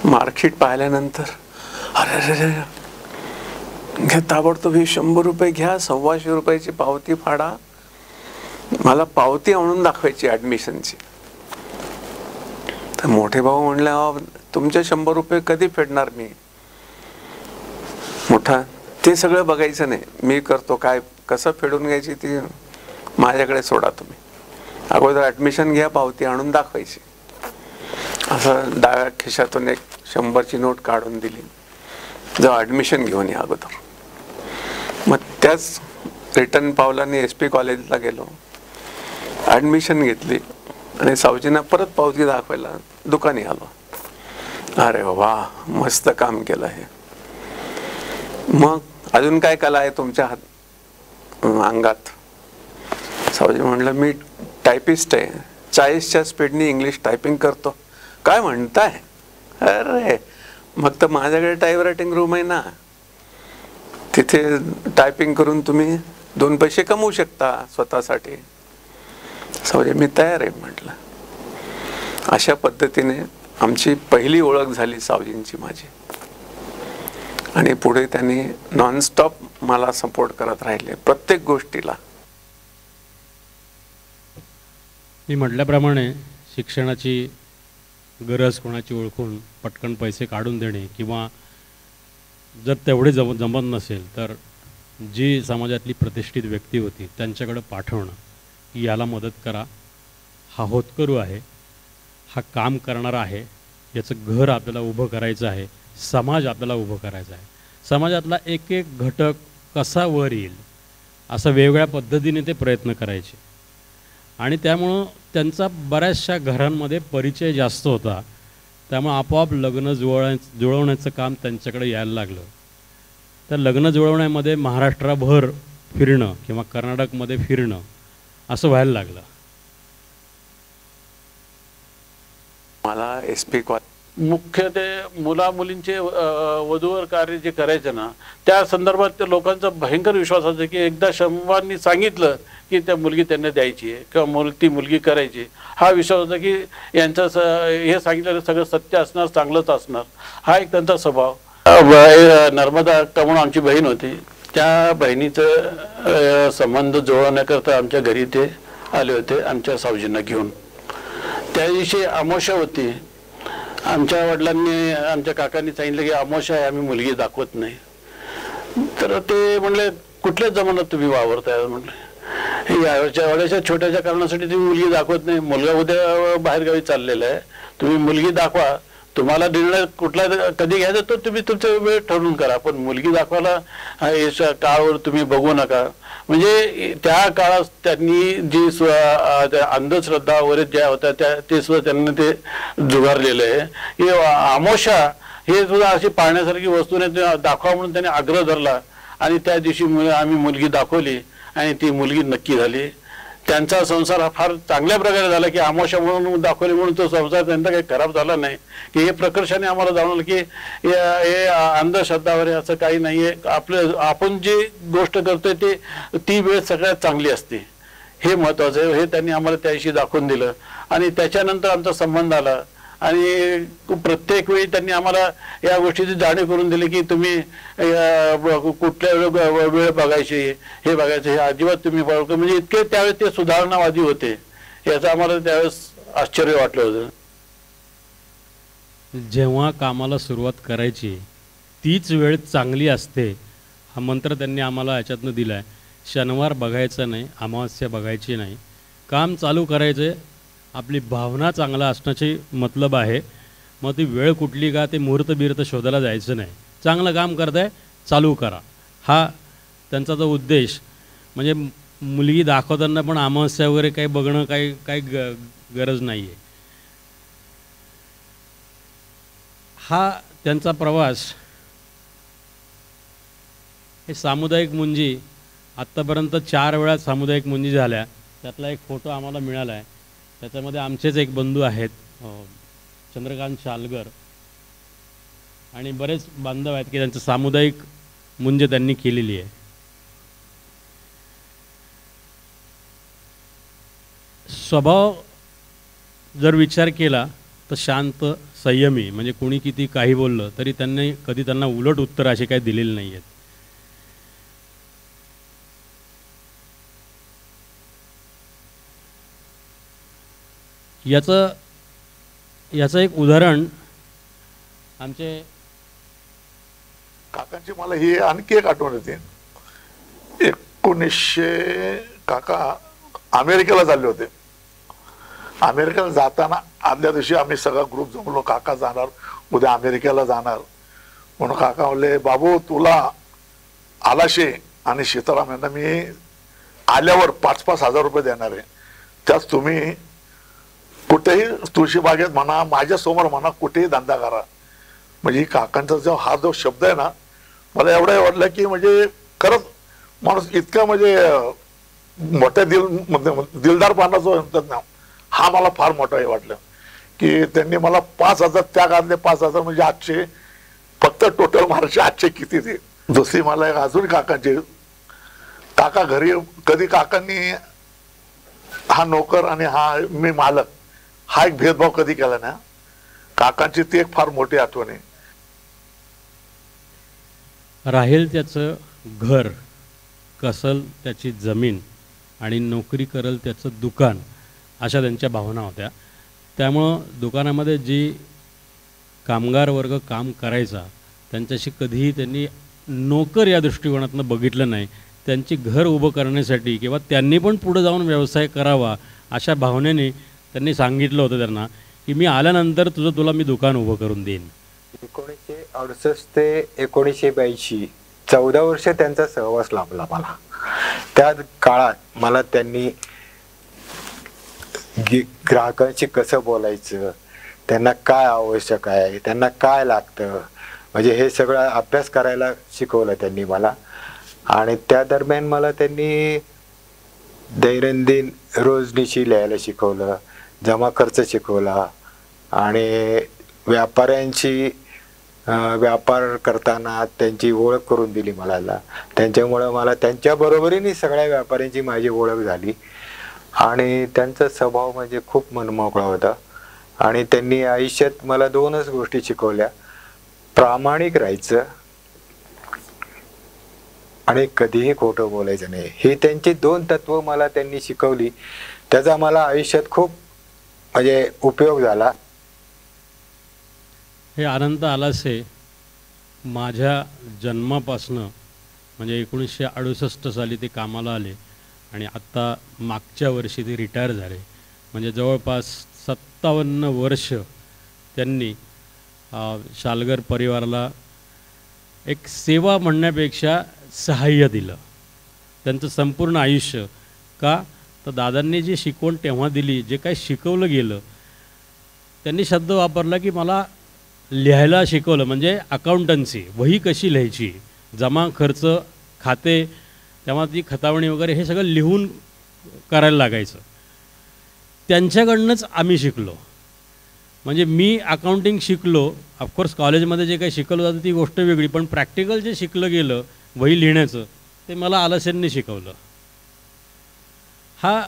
मार्कशीट पाहिल्यानंतर, अरे अरे घ्या ताबडतोब हे 100 रुपये घ्या, 125 रुपयाची पावती फाडा. मला पावती आणून दाखवायची ॲडमिशनची. तर मोठे भाऊ म्हणले, तुमचे 100 रुपये कधी फेडणार मी? मोठा, ते सगळं बघायचं नाही, मी करतो, काय कसं फेडून घ्यायची ती माझ्याकडे सोडा तुम्ही. अगोदर ॲडमिशन घ्या, पावती आणून दाखवायची. असं डाव्या खिशातून एक 100ची नोट काढून दिली, जाऊ ॲडमिशन घेऊन या अगोदर. मग त्याच रिटर्न पावलाने SP कॉलेजला गेलो, ॲडमिशन घेतली आणि सावजींना परत पावती दाखवायला दुकानी आलो. अरे वा, मस्त काम केलं हे. मग अजून काय कला आहे तुमच्या अंगात? सावजी म्हणलं, मी टायपिस्ट आहे, 40च्या स्पीडनी इंग्लिश टायपिंग करतो. काय म्हणताय? अरे मग तर माझ्याकडे टायपरायटिंग रूम आहे ना, तिथे टायपिंग करून तुम्ही 2 पैसे कमवू शकता स्वतःसाठी. सावजी, मी तयार आहे म्हटलं. अशा पद्धतीने आमची पहिली ओळख झाली सावजींची माझी. आणि पुढे त्यांनी नॉनस्टॉप मला सपोर्ट करत राहिले प्रत्येक गोष्टीला. मी म्हटल्याप्रमाणे शिक्षणाची गरज कोणाची ओळखून पटकन पैसे काढून देणे, किंवा जर तेवढे जमत नसेल तर जी समाजातली प्रतिष्ठित व्यक्ती होती त्यांच्याकडे पाठवणं, की याला मदत करा, हा होतकरू आहे, हा काम करणारा आहे, याचं घर आपल्याला उभं करायचं आहे, समाज आपल्याला उभं करायचा आहे, समाजातला एक एक घटक कसा वर येईल असं वेगवेगळ्या पद्धतीने ते प्रयत्न करायचे. आणि त्यामुळं त्यांचा बऱ्याचशा घरांमध्ये परिचय जास्त होता, त्यामुळे आपोआप लग्न जुळवण्याचं काम त्यांच्याकडे यायला लागलं. तर लग्न जुळवण्यामध्ये महाराष्ट्राभर फिरणं किंवा कर्नाटकमध्ये फिरणं असं व्हायला लागलं. मला SP कॉलेज मुख्य ते मुला मुलींचे वधूवर कार्य जे करायचं ना, त्या संदर्भात ते लोकांचा भयंकर विश्वास होता की एकदा शंभरांनी सांगितलं की त्या मुलगी त्यांना द्यायची आहे किंवा ती मुलगी करायची, हा विश्वास होता की यांचं हे सांगितलेलं सगळं सत्य असणार, चांगलंच असणार, हा एक त्यांचा स्वभाव. नर्मदा अक्का म्हणून आमची बहीण होती, त्या बहिणीचं संबंध जुळवण्याकरता आमच्या घरी ते आले होते आमच्या सावजींना घेऊन. त्या दिवशी अमावस्या होती. आमच्या वडिलांनी, आमच्या काकांनी सांगितलं की अमावस्या आहे, आम्ही मुलगी दाखवत नाही. तर ते म्हणले, कुठल्याच जमान्यात तुम्ही वावरताय? म्हणले, एवढ्याशा छोट्याशा कारणासाठी तुम्ही मुलगी दाखवत नाही, मुलगा उद्या बाहेरगावी चाललेला आहे, तुम्ही मुलगी दाखवा, तुम्हाला निर्णय कुठला कधी घ्यायचा तो तुम्ही तुमचा वेळ ठरवून करा, पण मुलगी दाखवायला काळावर तुम्ही बघू नका. म्हणजे त्या काळात त्यांनी जी अंधश्रद्धा वगैरे ज्या होत्या ते सुद्धा त्यांनी ते जुगारलेलं आहे. हे अमावस्या हे सुद्धा अशी पाहण्यासारखी वस्तू नाही, दाखवा म्हणून त्याने आग्रह धरला आणि त्या दिवशी आम्ही मुलगी दाखवली आणि ती मुलगी नक्की झाली. त्यांचा संसार हा फार चांगल्या प्रकारे झाला की अमावस्या म्हणून दाखवली म्हणून तो संसार त्यांचा काही खराब झाला नाही. की हे प्रकर्षाने आम्हाला जाणवलं की हे अंधश्रद्धावर असं काही नाहीये. आपण जी गोष्ट करतोय ती वेळ सगळ्यात चांगली असते, हे महत्वाचं आहे. हे त्यांनी आम्हाला त्याशी दाखवून दिलं आणि त्याच्यानंतर आमचा संबंध आला आणि प्रत्येक वेळी त्यांनी आम्हाला या गोष्टीची जाणीव करून दिली की तुम्ही कुठल्या वेळ बघायची, हे बघायचं, हे अजिबात तुम्ही बघा. म्हणजे इतके त्यावेळेस ते सुधारणावादी होते, याचं आम्हाला त्यावेळेस आश्चर्य वाटलं होतं. जेव्हा कामाला सुरुवात करायची तीच वेळ चांगली असते, हा मंत्र त्यांनी आम्हाला याच्यातनं दिला आहे. शनिवार बघायचा नाही, अमावस्या बघायची नाही, काम चालू करायचं. आपली भावना चांगला असण्याची मतलब आहे. मग ती वेळ कुठली का ते मुहूर्त बिहूर्त शोधायला जायचं नाही. चांगलं काम करताय चालू करा, हा त्यांचा जो उद्देश. म्हणजे मुलगी दाखवताना पण अमावस्या वगैरे काही बघणं काही गरज नाही आहे. हा त्यांचा प्रवास. हे सामुदायिक मुंजी आत्तापर्यंत 4 वेळा सामुदायिक मुंजी झाल्या. त्यातला एक फोटो आम्हाला मिळाला आहे. त्याच्यामध्ये आमचेच एक बंधू आहेत, चंद्रकांत शालगर, आणि बरेच बांधव आहेत की त्यांचं सामुदायिक मुंज त्यांनी केलेली आहे. स्वभाव जर विचार केला तर शांत, संयमी. म्हणजे कोणी किती काही बोललं तरी त्यांनी कधी त्यांना उलट उत्तर असे काही दिलेले नाही आहेत. याचं एक उदाहरण आमचे काकांची मला ही आणखी एक आठवण येते. 1900 काका अमेरिकेला चालले होते. अमेरिकेला जाताना आदल्या दिवशी आम्ही सगळा ग्रुप जमलो, काका जाणार उद्या अमेरिकेला जाणार म्हणून. काका म्हणले, बाबू तुला आलाशे आणि सीताराम यांना मी आल्यावर 5-5 हजार रुपये देणार आहे, त्याच तुम्ही कुठेही तुळशीबागेत म्हणा, माझ्यासमोर म्हणा, कुठेही धंदा करा. म्हणजे काकांचा हा जो शब्द आहे ना, मला एवढं वाटलं की म्हणजे खरंच माणूस इतका म्हणजे मोठ्या दिलदारपणा जो म्हणतात ना, हा मला फार मोठा हे वाटलं की त्यांनी मला 5,000 त्या काढले. 5,000 म्हणजे आजचे फक्त टोटल महाराष्ट्र आजचे किती ते. दुसरी मला एक अजून काकांची, काका घरी कधी काकांनी हा नोकर आणि हा मी मालक हा एक भेदभाव कधी केला ना, काकांची ती एक फार मोठी आठवण आहे. राहील त्याचं घर, कसल त्याची जमीन आणि नोकरी करल त्याचं दुकान, अशा त्यांच्या भावना होत्या. त्यामुळं दुकानामध्ये जी कामगार वर्ग काम करायचा त्यांच्याशी कधीही त्यांनी नोकर या दृष्टिकोनातून बघितलं नाही. त्यांची घर उभं करण्यासाठी किंवा त्यांनी पण पुढे जाऊन व्यवसाय करावा अशा भावनेने त्यांनी सांगितलं होतं त्यांना की मी आल्यानंतर तुला मी दुकान उभं करून देईन. 1968 ते 1982 14 वर्ष त्यांचा सहवास लाभला मला. त्या काळात मला त्यांनी ग्राहकांशी कसं बोलायचं, त्यांना काय आवश्यक आहे, त्यांना काय लागतं, म्हणजे हे सगळं अभ्यास करायला शिकवलं त्यांनी मला. आणि त्या दरम्यान मला त्यांनी दैनंदिन रोजनिशी लिहायला शिकवलं, जमा खर्च शिकवला आणि व्यापाऱ्यांची व्यापार करताना त्यांची ओळख करून दिली मला. त्यांच्यामुळं मला त्यांच्या बरोबरीने सगळ्या व्यापाऱ्यांची माझी ओळख झाली. आणि त्यांचा स्वभाव म्हणजे खूप मनमोकळा होता. आणि त्यांनी आयुष्यात मला 2च गोष्टी शिकवल्या, प्रामाणिक राहायचं आणि कधीही खोटं बोलायचं नाही. ही त्यांची 2 तत्व मला त्यांनी शिकवली. त्याचा मला आयुष्यात खूप म्हणजे उपयोग झाला. हे अनंत आलासे माझ्या जन्मापासनं म्हणजे 1968 साली ते कामाला आले आणि आत्ता मागच्या वर्षी ते रिटायर झाले. म्हणजे जवळपास 57 वर्ष त्यांनी शालगर परिवाराला एक सेवा म्हणण्यापेक्षा सहाय्य दिलं. त्यांचं संपूर्ण आयुष्य. का तर दादांनी जी शिकवण तेव्हा दिली, जे काही शिकवलं गेलं, त्यांनी शब्द वापरला की मला लिहायला शिकवलं, म्हणजे अकाउंटन्सी, वही कशी लिहायची, जमा खर्च खाते, तेव्हा ती खतावणी वगैरे हे सगळं लिहून करायला लागायचं. त्यांच्याकडनंच आम्ही शिकलो. म्हणजे मी अकाउंटिंग शिकलो, ऑफकोर्स कॉलेजमध्ये जे काही शिकवलं जातं ती गोष्ट वेगळी, पण प्रॅक्टिकल जे शिकलं गेलं वही लिहिण्याचं ते मला आलस्यांनी शिकवलं. हा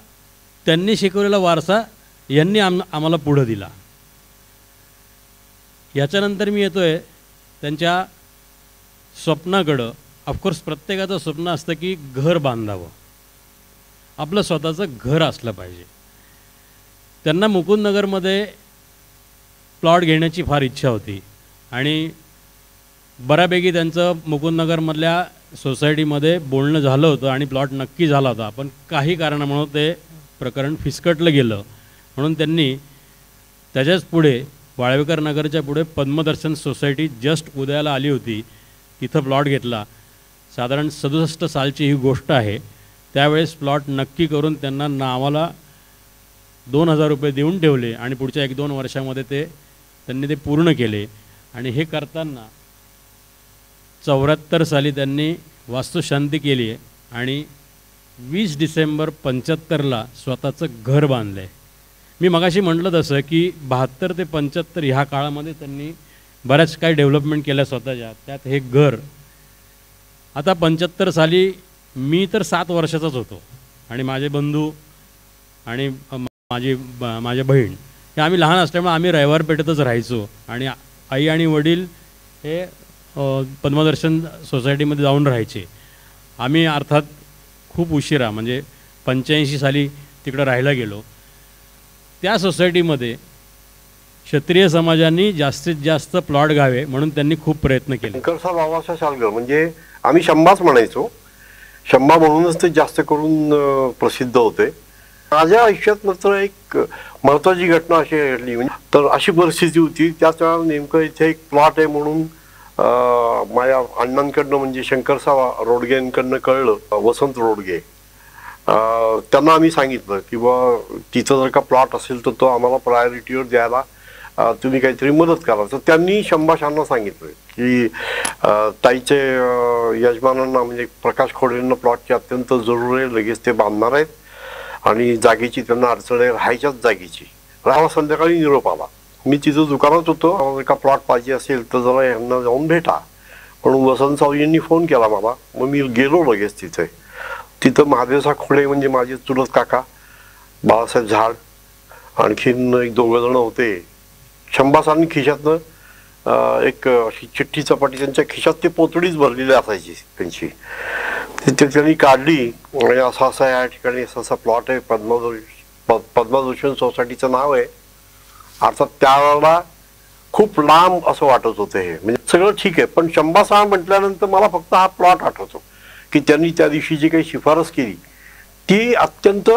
त्यांनी शिकवलेला वारसा यांनी आम्हाला पुढं दिला. याच्यानंतर मी येतो आहे त्यांच्या स्वप्नाकडं. ऑफकोर्स प्रत्येकाचं स्वप्न असतं की घर बांधावं, आपलं स्वतःचं घर असलं पाहिजे. त्यांना मुकुंदनगरमध्ये प्लॉट घेण्याची फार इच्छा होती आणि बऱ्यापैकी त्यांचं मुकुंदनगरमधल्या सोसायटीमध्ये बोलणं झालं होतं आणि प्लॉट नक्की झाला होता, पण काही कारणामुळं ते प्रकरण फिसकटलं गेलं. म्हणून त्यांनी त्याच्याच पुढे वाळवेकर नगरच्या पुढे पद्मदर्शन सोसायटी जस्ट उदयाला आली होती, तिथं प्लॉट घेतला. साधारण 67 सालची ही गोष्ट आहे. त्यावेळेस प्लॉट नक्की करून त्यांना नावाला 2000 रुपये देऊन ठेवले आणि पुढच्या 1-2 वर्षामध्ये त्यांनी ते पूर्ण केले. आणि हे करताना 74 साली त्यांनी वास्तुशांती केली आहे आणि 20 डिसेंबर 75ला स्वतःचं घर बांधलं आहे. मी मगाशी म्हटलं तसं की 72 ते 75 ह्या काळामध्ये त्यांनी बऱ्याच काही डेव्हलपमेंट केल्या स्वतःच्या. त्यात हे घर. आता 75 साली मी तर 7 वर्षाचाच होतो आणि माझे बंधू आणि माझे बहीण हे आम्ही लहान असल्यामुळे आम्ही रविवार पेठेतच राहायचो आणि आई आणि वडील हे पद्मदर्शन सोसायटीमध्ये जाऊन राहायचे. आम्ही अर्थात खूप उशिरा म्हणजे 85 साली तिकडं राहायला गेलो. त्या सोसायटीमध्ये क्षत्रिय समाजाने जास्तीत जास्त प्लॉट घ्यावे म्हणून त्यांनी खूप प्रयत्न केले. शंकरसाहेब बाबासाहेब शालगर म्हणजे आम्ही शंभाच म्हणायचो. शंभा म्हणूनच ते जास्त करून प्रसिद्ध होते. माझ्या आयुष्यात मात्र एक महत्त्वाची घटना अशी घडली. म्हणजे तर अशी परिस्थिती होती त्याच वेळेला नेमकं इथे एक प्लॉट आहे म्हणून माझ्या अण्णांकडनं म्हणजे शंकरसाहेब रोडगेंकडनं कळलं. वसंत रोडगे त्यांना आम्ही सांगितलं की बा तिथं जर का प्लॉट असेल तर तो आम्हाला प्रायोरिटीवर द्यायला तुम्ही काहीतरी मदत करा. तर त्यांनी शंभाशांना सांगितलं की ताईचे यजमानांना म्हणजे प्रकाश खोडेंना प्लॉटची अत्यंत जरूर आहे, लगेच ते बांधणार आहेत आणि जागेची त्यांना अडचण आहे, राहायच्याच जागेची. राहा संध्याकाळी निरोप आला. मी तिथं दुकानात होतो. एका प्लॉट पाहिजे असेल तर जरा यांना जाऊन भेटा म्हणून वसंत सावजींनी फोन केला मला. मग मी गेलो लगेच तिथे. तिथं महादेवसा खोडे म्हणजे माझे चुलत काका, बाळासाहेब झाड, आणखीन 1-2 जण होते. शंभासांनी खिशातनं एक अशी चिठ्ठी चपाटी त्यांच्या खिशात ते पोतडीच भरलेली असायची त्यांची. ते त्यांनी काढली म्हणजे असं असं या ठिकाणी असा प्लॉट आहे, पद्मभूषण सोसायटीचं नाव आहे. अर्थात त्यावेळेला खूप लांब असं वाटत होतं हे. म्हणजे सगळं ठीक आहे पण शंभासाहेब म्हटल्यानंतर मला फक्त हा प्लॉट आठवतो की त्यांनी त्या दिवशी जी काही शिफारस केली ती अत्यंत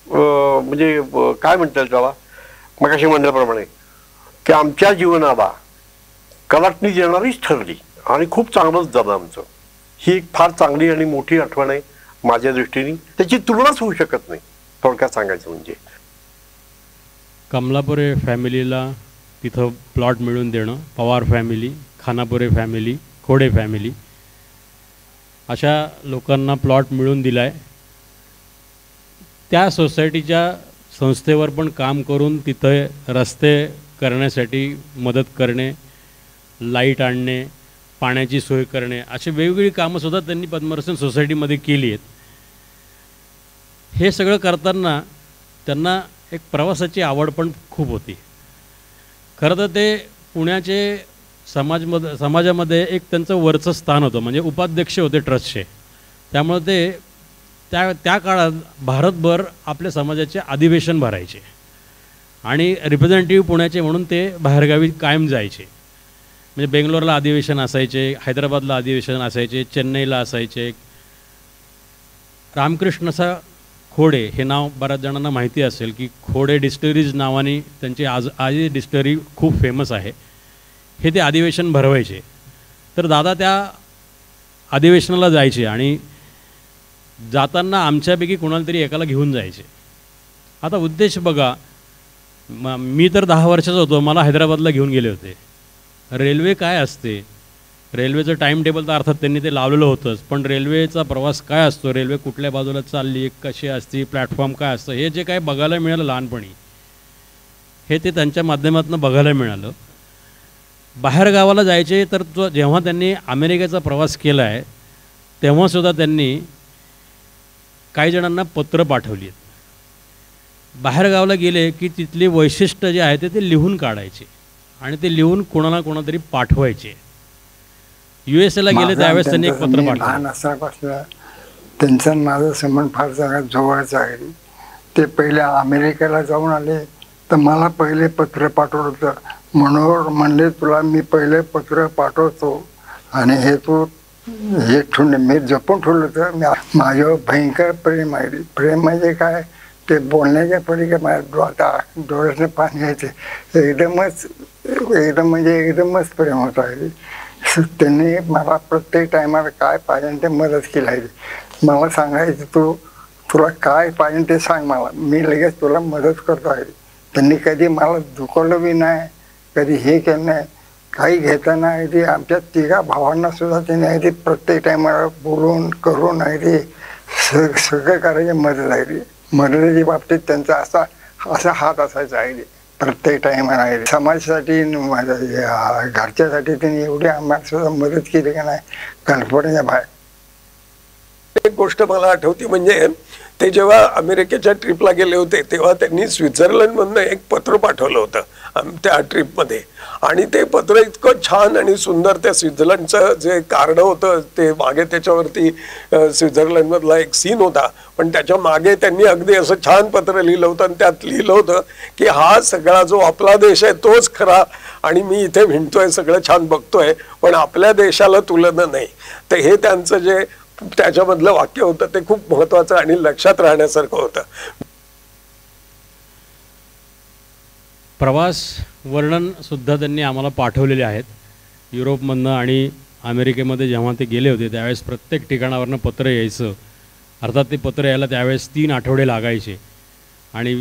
म्हणजे काय म्हणता येईल त्याला, मगाशी म्हणल्याप्रमाणे की आमच्या जीवनाला कलाटणी देणारीच ठरली आणि खूप चांगलंच झालं आमचं. ही एक फार चांगली आणि मोठी आठवण आहे माझ्या दृष्टीने. त्याची तुलनाच होऊ शकत नाही थोडक्यात सांगायचं म्हणजे. कमलापुरे फॅमिलीला तिथं प्लॉट मिळून देणं, Pawar family, Khanapure family, Khode family अशा लोकांना प्लॉट मिळून दिला आहे. त्या सोसायटीच्या संस्थेवर पण काम करून तिथं रस्ते करण्यासाठी मदत करणे, लाईट आणणे, पाण्याची सोय करणे अशी वेगवेगळी कामंसुद्धा त्यांनी पद्मदर्शन सोसायटीमध्ये केली आहेत. हे सगळं करताना त्यांना एक प्रवासाची आवड पण खूप होती. खरं तर ते पुण्याचे समाजामध्ये एक त्यांचं वरचं स्थान होतं. म्हणजे उपाध्यक्ष होते ट्रस्टचे. त्यामुळे ते त्या काळात भारतभर आपल्या समाजाचे अधिवेशन भरायचे आणि रिप्रेझेंटेटिव्ह पुण्याचे म्हणून ते बाहेरगावी कायम जायचे. म्हणजे बेंगलोरला अधिवेशन असायचे, हैदराबादला अधिवेशन असायचे, चेन्नईला असायचे. रामकृष्णसा खोडे हे नाव बऱ्याच जणांना माहिती असेल की खोडे डिस्टरीज नावाने त्यांची आज डिस्टरी खूप फेमस आहे. हे ते अधिवेशन भरवायचे. तर दादा त्या अधिवेशनाला जायचे आणि जाताना आमच्यापैकी कोणाला तरी एकाला घेऊन जायचे. आता उद्देश बघा, मी तर 10 वर्षाचा होतो, मला हैदराबादला घेऊन गेले होते रेल्वे काय असते, रेल्वेचं टाईम टेबल तर अर्थात त्यांनी ते लावलेलं होतंच, पण रेल्वेचा प्रवास काय असतो, रेल्वे कुठल्या बाजूला चालली, कशी असते, प्लॅटफॉर्म काय असतं, हे जे काय बघायला मिळालं लहानपणी, हे ते त्यांच्या माध्यमातून बघायला मिळालं. बाहेर गावाला जायचे तर जेव्हा त्यांनी अमेरिकेचा प्रवास केला आहे तेव्हासुद्धा त्यांनी काही जणांना पत्र पाठवली आहेत. बाहेर गावाला गेले की तिथली वैशिष्ट्य जे आहे ते लिहून काढायचे आणि ते लिहून कोणाला कोणातरी पाठवायचे. USA गेले त्यावेळेस त्यांनी एक पत्र पाठवलं. लहान असल्यापासून त्यांचा माझा संबंध फार जवळचा आहे. ते पहिले अमेरिकेला जाऊन आले तर मला पहिले पत्र पाठवलं होतं. मनोहर म्हणले तुला मी पहिले पत्र पाठवतो आणि हे तू हे ठेवून मी जपून ठेवलं होतं. माझ्यावर भयंकर प्रेम आहे. प्रेम म्हणजे काय ते बोलण्याच्या पलीकडे माझ्या डोळ्यातनं पाणी यायचे. एकदमच प्रेम होत आहे. त्यांनी मला प्रत्येक टायमाला काय पाहिजे ते मदत केली आहे. मला सांगायचं तुला काय पाहिजे ते सांग मला, मी लगेच तुला मदत करतो आहे. त्यांनी कधी मला दुखवलं बी नाही, कधी हे केलं नाही. काही घेताना आहे ते आमच्या तिघा भावांना सुद्धा त्यांनी आहे ते प्रत्येक टायमाला बोलून करून आहे ते सगळं करायची मदत आहे. ती मदतीच्या बाबतीत त्यांचा असा हात असायचा आहे ते प्रत्येक टायमाला आहे. समाजासाठी घरच्यासाठी त्यांनी एवढी आम्हाला सुद्धा मदत केली का नाही कल्पनेच्या बाहेर. एक गोष्ट मला आठवते म्हणजे ते जेव्हा अमेरिकेच्या ट्रिपला गेले होते तेव्हा त्यांनी स्वित्झर्लंडमधनं एक पत्र पाठवलं होतं त्या ट्रिपमध्ये. आणि ते पत्र इतकं छान आणि सुंदर, त्या स्वित्झर्लंडचं जे कार्ड होतं ते मागे त्याच्यावरती स्वित्झर्लंडमधला एक सीन होता, पण त्याच्या मागे त्यांनी अगदी असं छान पत्र लिहिलं होतं आणि त्यात लिहिलं होतं की हा सगळा जो आपला देश आहे तोच खरा आणि मी इथे भिंडतोय, सगळं छान बघतोय, पण आपल्या देशाला तुलना नाही. तर हे त्यांचं जे त्याच्यामधलं वाक्य होतं ते खूप महत्वाचं आणि लक्षात राहण्यासारखं होतं. प्रवास वर्णन सुद्धा त्यांनी आम्हाला पाठवलेले आहेत युरोपमधनं. आणि अमेरिकेमध्ये जेव्हा ते गेले होते त्यावेळेस प्रत्येक ठिकाणावरनं पत्र यायचं. अर्थात ते पत्र यायला त्यावेळेस 3 आठवडे लागायचे आणि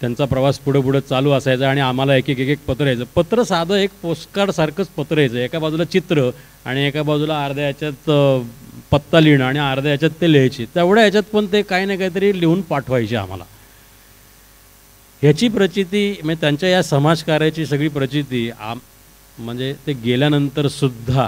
त्यांचा प्रवास पुढं चालू असायचा आणि आम्हाला एक पत्र यायचं. पत्र साधं एक पोस्टकार्डसारखंच पत्र यायचं. एका बाजूला चित्र आणि एका बाजूला अर्ध्या ह्याच्यात पत्ता लिहिणं आणि अर्ध्या ह्याच्यात ते लिहायचे. तेवढ्या ह्याच्यात पण ते काही ना काहीतरी लिहून पाठवायचे आम्हाला. ह्याची प्रचिती म्हणजे त्यांच्या या समाजकार्याची सगळी प्रचिती म्हणजे ते गेल्यानंतर सुद्धा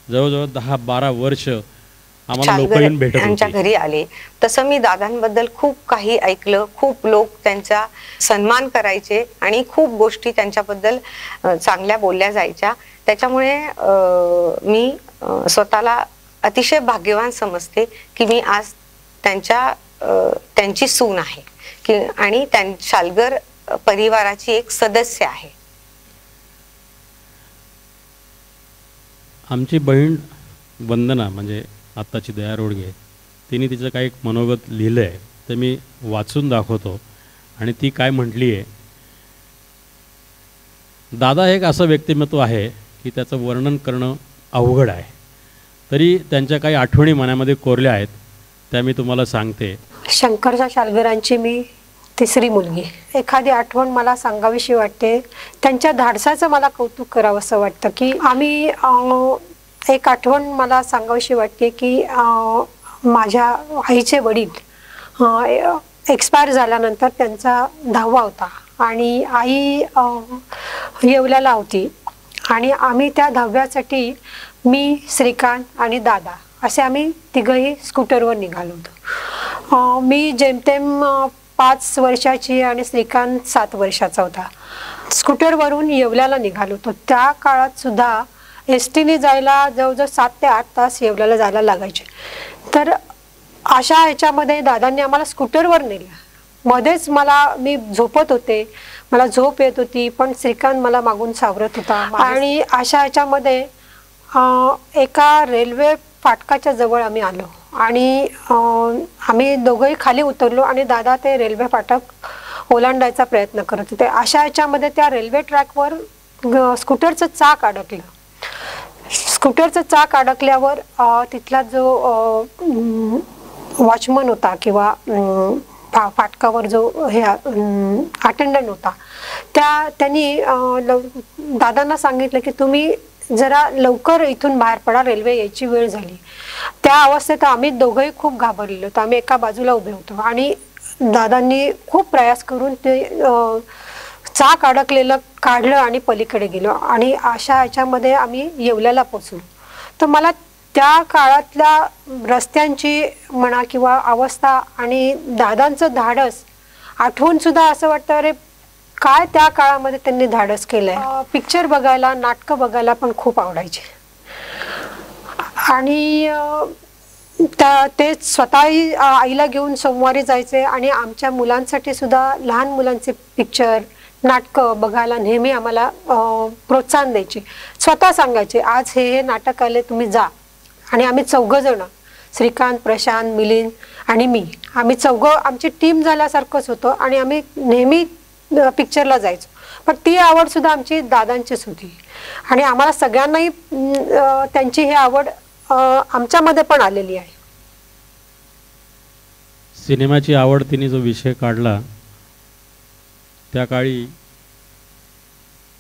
जवळजवळ 10-12 वर्ष आम्हाला लोक येऊन भेटत त्यांच्या घरी आले. तसं मी दादांबद्दल खूप काही ऐकलं. खूप लोक त्यांचा सन्मान करायचे आणि खूप गोष्टी त्यांच्याबद्दल चांगल्या बोलल्या जायच्या. त्याच्यामुळे मी स्वतःला अतिशय भाग्यवान समजते की मी आज त्यांची सून आहे की आणि शालगर परिवाराची एक सदस्य आहे. आमची बहीण वंदना म्हणजे आत्ताची दया रोडगे, तिने तिचं काही मनोगत लिहिलं आहे ते मी वाचून दाखवतो. आणि ती काय म्हटली आहे, दादा एक असं व्यक्तिमत्व आहे की त्याचं वर्णन करणं अवघड आहे. तरी त्यांच्या काही आठवणी मनामध्ये कोरल्या आहेत त्या मी तुम्हाला सांगते. शंकरच्या शालगरांची मी 3री मुलगी. एखादी आठवण मला सांगावीशी वाटते. त्यांच्या धाडसाचं मला कौतुक करावं असं वाटतं की आम्ही एक आठवण मला सांगावीशी वाटते की माझ्या आईचे वडील एक्सपायर झाल्यानंतर त्यांचा 10वा होता आणि आई येवल्याला होती आणि आम्ही त्या 10व्यासाठी मी, श्रीकांत आणि दादा असे आम्ही तिघंही स्कूटरवर निघालो होतो. मी जेमतेम 5 वर्षाची आणि श्रीकांत 7 वर्षाचा होता. स्कूटरवरून येवल्याला निघालो होतो. त्या काळात सुद्धा एसटीने जायला जवळजवळ 7 ते 8 तास येवल्याला जायला लागायचे. तर अशा ह्याच्यामध्ये दादांनी आम्हाला स्कूटरवर नेलं. मध्येच मी झोपत होते, मला झोप येत होती, पण श्रीकांत मला मागून सावरत होता. आणि अशा ह्याच्यामध्ये एका रेल्वे फाटकाच्या जवळ आम्ही आलो आणि आम्ही दोघंही खाली उतरलो आणि दादा ते रेल्वे फाटक ओलांडायचा प्रयत्न करत होते. अशा ह्याच्यामध्ये त्या रेल्वे ट्रॅकवर स्कूटरचं चाक अडकलं. स्कूटरचं चाक अडकल्यावर तिथला जो वॉचमन होता किंवा फाटकावर जो हे अटेंडंट होता त्यांनी दादांना सांगितलं की तुम्ही जरा लवकर इथून बाहेर पडा, रेल्वे यायची वेळ झाली. त्या अवस्थेत आम्ही दोघंही खूप घाबरलेलो होतो. आम्ही एका बाजूला उभे होतो आणि दादांनी खूप प्रयास करून ते चाक अडकलेलं काढलं आणि पलीकडे गेलो आणि अशा ह्याच्यामध्ये आम्ही येवल्याला पोचलो. तर मला त्या काळातल्या रस्त्यांची म्हणा किंवा अवस्था आणि दादांचं धाडस आठवून सुद्धा असं वाटतं, अरे काय त्या काळामध्ये त्यांनी धाडस केलंय. पिक्चर बघायला, नाटकं बघायला पण खूप आवडायचे आणि ते स्वतःही आईला घेऊन सोमवारी जायचे आणि आमच्या मुलांसाठी सुद्धा लहान मुलांचे पिक्चर, नाटकं बघायला नेहमी आम्हाला प्रोत्साहन द्यायचे. स्वतः सांगायचे आज हे नाटक आले, तुम्ही जा. आणि आम्ही 4 जण, श्रीकांत, प्रशांत, मिलिंद आणि मी, आम्ही 4 आमची टीम झाल्यासारखंच होतं आणि आम्ही नेहमी पिक्चरला जायचो. पण ती आवड सुद्धा आमची दादांचीच होती आणि आम्हाला सगळ्यांनाही त्यांची ही आवड आमच्यामध्ये पण आलेली आहे. सिनेमाची आवड तिने जो विषय काढला त्या काळी,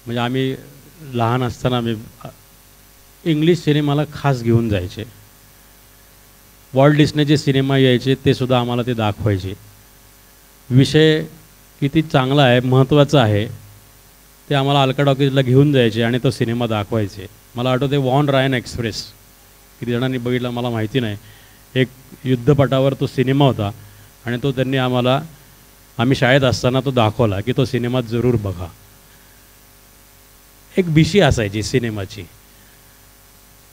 म्हणजे आम्ही लहान असताना आम्ही इंग्लिश सिनेमाला खास घेऊन जायचे. वॉल्ट डिस्नेचे सिनेमा यायचे ते सुद्धा आम्हाला ते दाखवायचे. विषय किती चांगला आहे, महत्त्वाचा आहे ते आम्हाला अल्का टॉकीजला घेऊन जायचे आणि तो सिनेमा दाखवायचे. मला आठवते वॉन रायन एक्सप्रेस, किती जणांनी बघितला मला माहिती नाही. एक युद्धपटावर तो सिनेमा होता आणि तो त्यांनी आम्ही शाळेत असताना तो दाखवला की तो सिनेमा जरूर बघा. एक BC असायची सिनेमाची,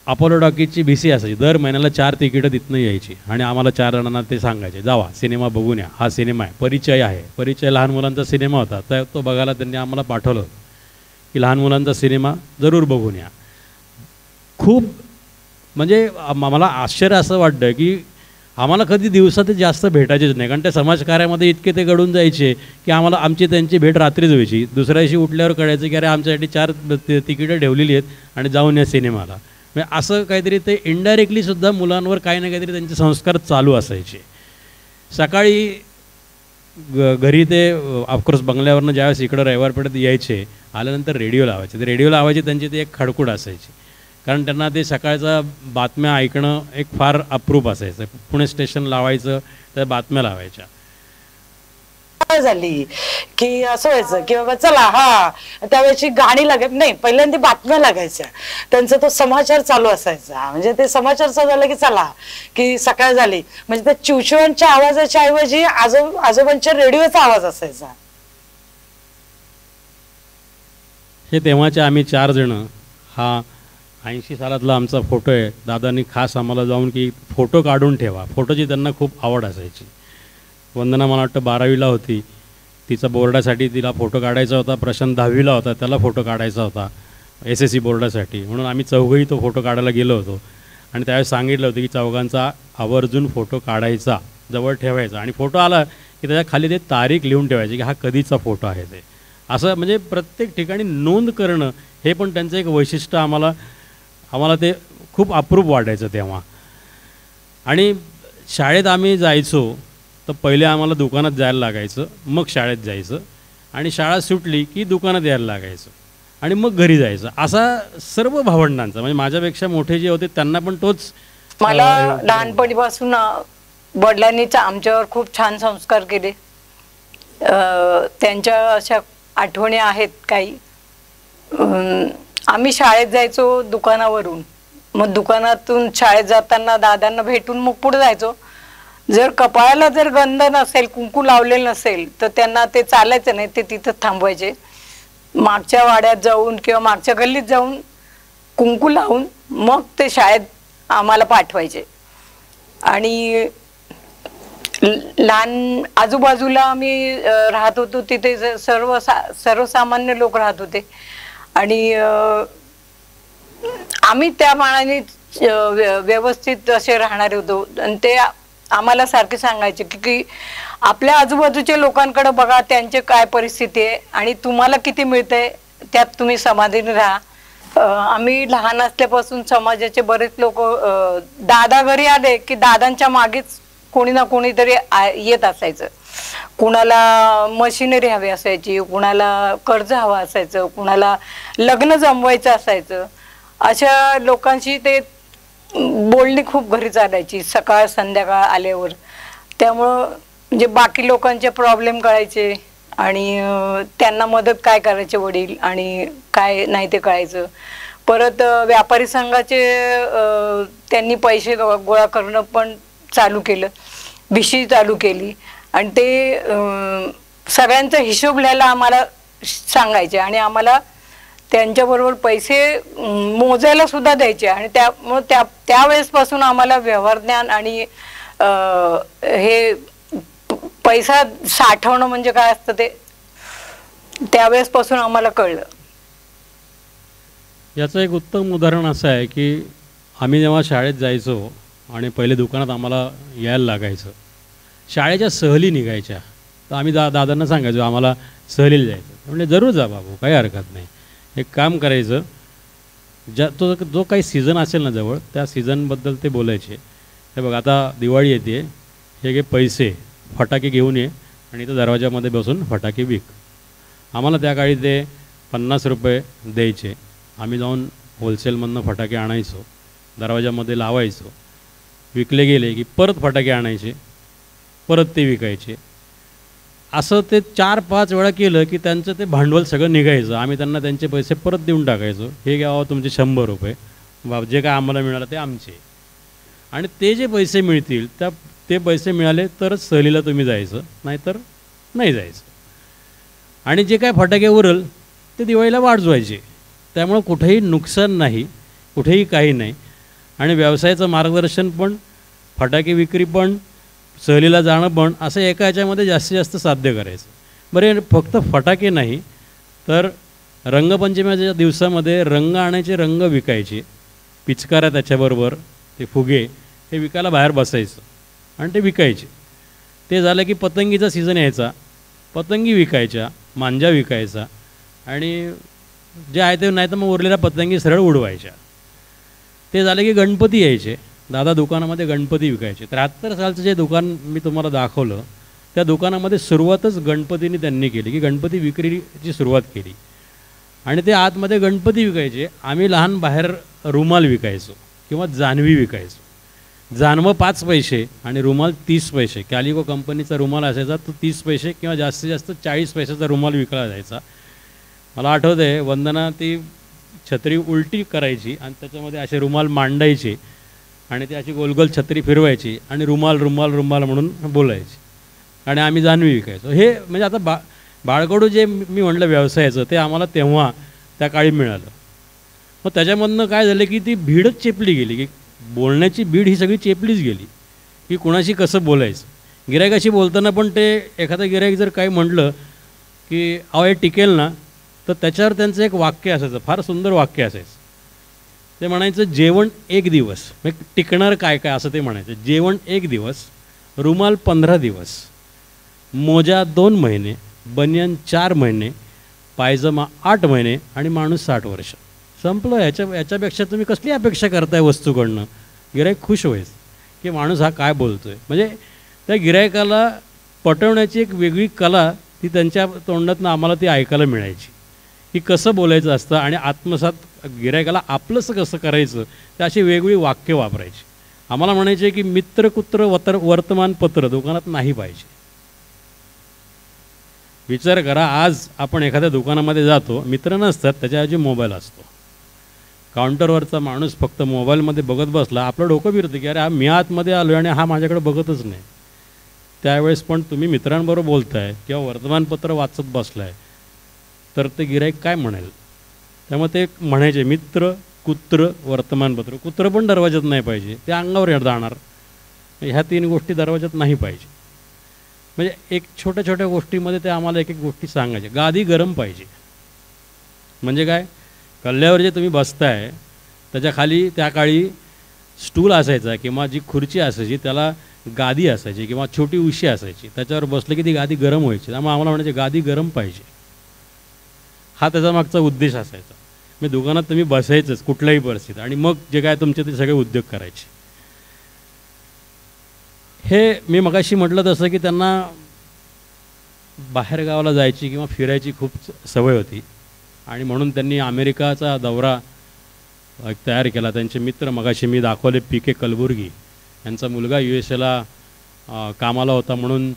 अपोलो टॉकीजची BC असायची. दर महिन्याला 4 तिकीटं तिथनं यायची आणि आम्हाला 4 जणांना ते सांगायचे जावा सिनेमा बघून या, हा सिनेमा आहे, परिचय आहे. परिचय लहान मुलांचा सिनेमा होता, तर तो बघायला त्यांनी आम्हाला पाठवलं की लहान मुलांचा सिनेमा जरूर बघून या. खूप म्हणजे मला आश्चर्य असं वाटतं की आम्हाला कधी दिवसात जास्त भेटायचेच नाही, कारण त्या समाजकार्यामध्ये इतके ते घडून जायचे की आम्हाला आमची त्यांची भेट रात्रीच व्हायची. दुसऱ्या दिवशी उठल्यावर कळायचं की अरे आमच्यासाठी 4 तिकीटं ठेवलेली आहेत आणि जाऊन या सिनेमाला. म्हणजे असं काहीतरी ते इनडायरेक्टली सुद्धा मुलांवर काही ना काहीतरी त्यांचे संस्कार चालू असायचे. सकाळी घरी ते ऑफकोर्स बंगल्यावरनं ज्यावेळेस इकडं रविवार पेठेत यायचे, आल्यानंतर रेडिओ लावायचे. ते रेडिओ लावायचे त्यांची ते एक खडकुड असायची, कारण त्यांना ते सकाळचा बातम्या ऐकणं एक फार अप्रूप असायचं. पुणे स्टेशन लावायचं, त्या बातम्या लावायच्या. झाली की असं व्हायचं की बाबा चला, हा त्यावेळेची गाणी लागत नाही, पहिल्यांदा बातम्या लागायच्या, त्यांचा तो समाचार चालू असायचा. म्हणजे ते समाचार चालू झालं की चला की सकाळ झाली, म्हणजे त्या चिवचिवांच्या आवाजाच्या ऐवजी आजोबांच्या रेडिओचा आवाज असायचा. हे तेव्हाचे आम्ही 4 जण. हा 80 सालातला आमचा फोटो आहे. दादांनी खास आम्हाला जाऊन की फोटो काढून ठेवा. फोटोची त्यांना खूप आवड असायची. वंदना मला वाटतं 12वीला होती, तिचा बोर्डासाठी तिला फोटो काढायचा होता. प्रशांत 10वीला होता, त्याला फोटो काढायचा होता SSC बोर्डासाठी. म्हणून आम्ही 4घंही तो फोटो काढायला गेलो होतो आणि त्यावेळेस सांगितलं होतं की 4घांचा आवर्जून फोटो काढायचा, जवळ ठेवायचा आणि फोटो आला की त्याच्या खाली ते तारीख लिहून ठेवायची की हा कधीचा फोटो आहे ते. असं म्हणजे प्रत्येक ठिकाणी नोंद करणं हे पण त्यांचं एक वैशिष्ट्य आम्हाला ते खूप अप्रूप वाटायचं तेव्हा. आणि शाळेत आम्ही जायचो तर पहिले आम्हाला दुकानात जायला लागायचं, मग शाळेत जायचं आणि शाळा सुटली की दुकानात यायला लागायचं आणि मग घरी जायचं. असा सर्व भावंडांचा, म्हणजे माझ्यापेक्षा मोठे जे होते त्यांना पण तोच. मला लहानपणीपासून वडिलांनी आमच्यावर खूप छान संस्कार केले. त्यांच्या अशा आठवणी आहेत काही. आम्ही शाळेत जायचो दुकानावरून, मग दुकानातून शाळेत जाताना दादांना भेटून मग पुढे जायचो. जर कपाळाला जर गंध नसेल, कुंकू लावलेलं नसेल तर त्यांना ते चालायचं नाही, ते तिथं थांबवायचे. मागच्या वाड्यात जाऊन किंवा मागच्या गल्लीत जाऊन कुंकू लावून मग ते शाळेत आम्हाला पाठवायचे. आणि लहान आजूबाजूला आम्ही राहत होतो तिथे सर्वसामान्य लोक राहत होते आणि आम्ही त्या मानाने व्यवस्थित असे राहणारे होतो. आणि ते आम्हाला सारखे सांगायचे की आपल्या आजूबाजूच्या लोकांकडे बघा, त्यांची काय परिस्थिती आहे आणि तुम्हाला किती मिळतंय त्यात तुम्ही समाधानी राहा. आम्ही लहान असल्यापासून समाजाचे बरेच लोक दादा घरी आले की दादांच्या मागेच कोणी ना कोणीतरी येत असायचं. कुणाला मशिनरी हवी असायची, कुणाला कर्ज हवं असायचं, कुणाला लग्न जमवायचं असायचं. अशा लोकांशी ते बोलणी खूप घरी चालायची सकाळ संध्याकाळ आल्यावर. त्यामुळं म्हणजे बाकी लोकांचे प्रॉब्लेम कळायचे आणि त्यांना मदत काय करायचे वडील आणि काय नाही ते कळायचं. परत व्यापारी संघाचे त्यांनी पैसे गोळा करणं पण चालू केलं, भिशी चालू केली आणि ते सगळ्यांचा हिशोब लिहायला आम्हाला सांगायचे आणि आम्हाला त्यांच्याबरोबर पैसे मोजायला सुद्धा द्यायचे. आणि त्यावेळेसपासून आम्हाला व्यवहार ज्ञान आणि हे पैसा साठवणं म्हणजे काय असतं ते त्यावेळेसपासून आम्हाला कळलं. याचं एक उत्तम उदाहरण असं आहे की आम्ही जेव्हा शाळेत जायचो आणि पहिले दुकानात आम्हाला यायला लागायचं, शाळेच्या सहली निघायच्या, तर आम्ही दादांना सांगायचो आम्हाला सहलीला जायचं. म्हणजे जरूर जा बाबू, काही हरकत नाही. एक काम करायचं, जो काही सीझन असेल ना जवळ, त्या सीझनबद्दल ते बोलायचे. हे बघ आता दिवाळी येते, हे घे पैसे, फटाके घेऊन ये आणि इथं दरवाजामध्ये बसून फटाके विक. आम्हाला त्या काळी ते 50 रुपये द्यायचे. आम्ही जाऊन होलसेलमधनं फटाके आणायचो, दरवाजामध्ये लावायचो, विकले गेले की परत फटाके आणायचे, परत ते विकायचे. असं ते 4-5 वेळा केलं की त्यांचं ते भांडवल सगळं निघायचं. आम्ही त्यांना त्यांचे पैसे परत देऊन टाकायचो. हे घ्या तुमचे 100 रुपये, बाबा जे काय आम्हाला मिळालं ते आमचे. आणि ते जे पैसे मिळतील ते पैसे मिळाले तरच सहलीला तुम्ही जायचं, नाहीतर नाही जायचं. आणि जे काय फटाके उरल ते दिवाळीला वाजवायचे. त्यामुळं कुठेही नुकसान नाही, कुठेही काही नाही. आणि व्यवसायाचं मार्गदर्शन पण, फटाके विक्री पण, सहलीला जाणं पण, असं एका ह्याच्यामध्ये जास्तीत जास्त साध्य करायचं. बरे फक्त फटाके नाही तर रंगपंचमीच्या दिवसामध्ये रंग आणायचे, रंग विकायचे, पिचकाऱ्या त्याच्याबरोबर, ते फुगे हे विकायला बाहेर बसायचं आणि ते विकायचे. ते झालं की पतंगीचा सीझन यायचा, पतंगी विकायच्या, मांजा विकायचा आणि जे आहे ते नाही तर मग उरलेल्या पतंगी सरळ उडवायच्या. ते झालं की गणपती यायचे, दादा दुकानामध्ये गणपती विकायचे. 73 सालचं जे दुकान मी तुम्हाला दाखवलं त्या दुकानामध्ये सुरुवातच गणपतीने त्यांनी केली की गणपती विक्रीची सुरुवात केली आणि ते आतमध्ये गणपती विकायचे. आम्ही लहान बाहेर रुमाल विकायचो किंवा जानवी विकायचो. जानवं 5 पैसे आणि रुमाल 30 पैसे. कॅलिको कंपनीचा रुमाल असायचा, तो 30 पैसे किंवा जास्तीत जास्त 40 पैशाचा रुमाल विकला जायचा. मला आठवतं आहे वंदना ती छत्री उलटी करायची आणि त्याच्यामध्ये असे रुमाल मांडायचे आणि ती अशी गोलगोल छत्री फिरवायची आणि रुमाल रुमाल रुमाल म्हणून बोलायची आणि आम्ही जानवी विकायचो. हे म्हणजे आता बाळकडू जे मी म्हटलं व्यवसायाचं ते आम्हाला तेव्हा त्या काळी मिळालं. मग त्याच्यामधनं काय झालं की ती भीडच चेपली गेली, की बोलण्याची भीड ही सगळी चेपलीच गेली की कुणाशी कसं बोलायचं. गिऱ्हाईकाशी बोलताना पण ते एखादं गिऱ्हाईक जर काही म्हटलं की अहो हे टिकेल ना, तर त्याच्यावर त्यांचं एक वाक्य असायचं, फार सुंदर वाक्य असायचं. ते म्हणायचं जेवण 1 दिवस, म्हणजे टिकणार काय काय असं ते म्हणायचं. जेवण 1 दिवस, रुमाल 15 दिवस, मोजा 2 महिने, बनियन 4 महिने, पायजमा 8 महिने आणि माणूस 60 वर्ष. संपलं. याच्यापेक्षा तुम्ही कसली अपेक्षा करताय वस्तूकडनं? गिऱ्हाईक खुश व्हायचं की माणूस हा काय बोलतो आहे. म्हणजे त्या गिऱ्हाईकाला पटवण्याची एक वेगळी कला ती त्यांच्या तोंडातनं आम्हाला ती ऐकायला मिळायची की कसं बोलायचं असतं आणि आत्मसात गिऱ्हाईकाला आपलंसं कसं करायचं, ते अशी वेगवेगळी वाक्य वापरायची. आम्हाला म्हणायचे की मित्रकुत्र वर्तमानपत्र दुकानात नाही पाहिजे. विचार करा, आज आपण एखाद्या दुकानामध्ये जातो, मित्र नसतात, त्याच्याऐवजी मोबाईल असतो. काउंटरवरचा माणूस फक्त मोबाईलमध्ये बघत बसला, आपलं डोकं फिरतं की अरे हा मी आतमध्ये आलो आहे आणि हा माझ्याकडे बघतच नाही. त्यावेळेस पण तुम्ही मित्रांबरोबर बोलताय किंवा वर्तमानपत्र वाचत बसलाय तर ते गिऱ्हाईक काय म्हणेल. त्यामुळे ते म्हणायचे मित्र कुत्र वर्तमानपत्र. कुत्र पण दरवाजात नाही पाहिजे, ते अंगावर जाणार. ह्या 3 गोष्टी दरवाजात नाही पाहिजे. म्हणजे एक छोट्या छोट्या गोष्टीमध्ये ते आम्हाला एक एक गोष्टी सांगायचे. गादी गरम पाहिजे म्हणजे काय, कल्ल्यावर जे तुम्ही बसताय त्याच्या खाली त्या काळी स्टूल असायचा किंवा जी खुर्ची असायची त्याला गादी असायची किंवा छोटी उशी असायची, त्याच्यावर बसलं की ती गादी गरम व्हायची. त्यामुळे आम्हाला म्हणायचे गादी गरम पाहिजे. हा त्याचा मागचा उद्देश असायचा. मी दुकानात तुम्ही बसायचंच कुठल्याही परिस्थितीत आणि मग जे काय तुमचे ते सगळे उद्योग करायचे. हे मी मगाशी म्हटलं तसं की त्यांना बाहेरगावाला जायची किंवा फिरायची खूप सवय होती आणि म्हणून त्यांनी अमेरिकाचा दौरा एक तयार केला. त्यांचे मित्र मगाशी मी दाखवले PK कलबुर्गी यांचा मुलगा USA कामाला होता म्हणून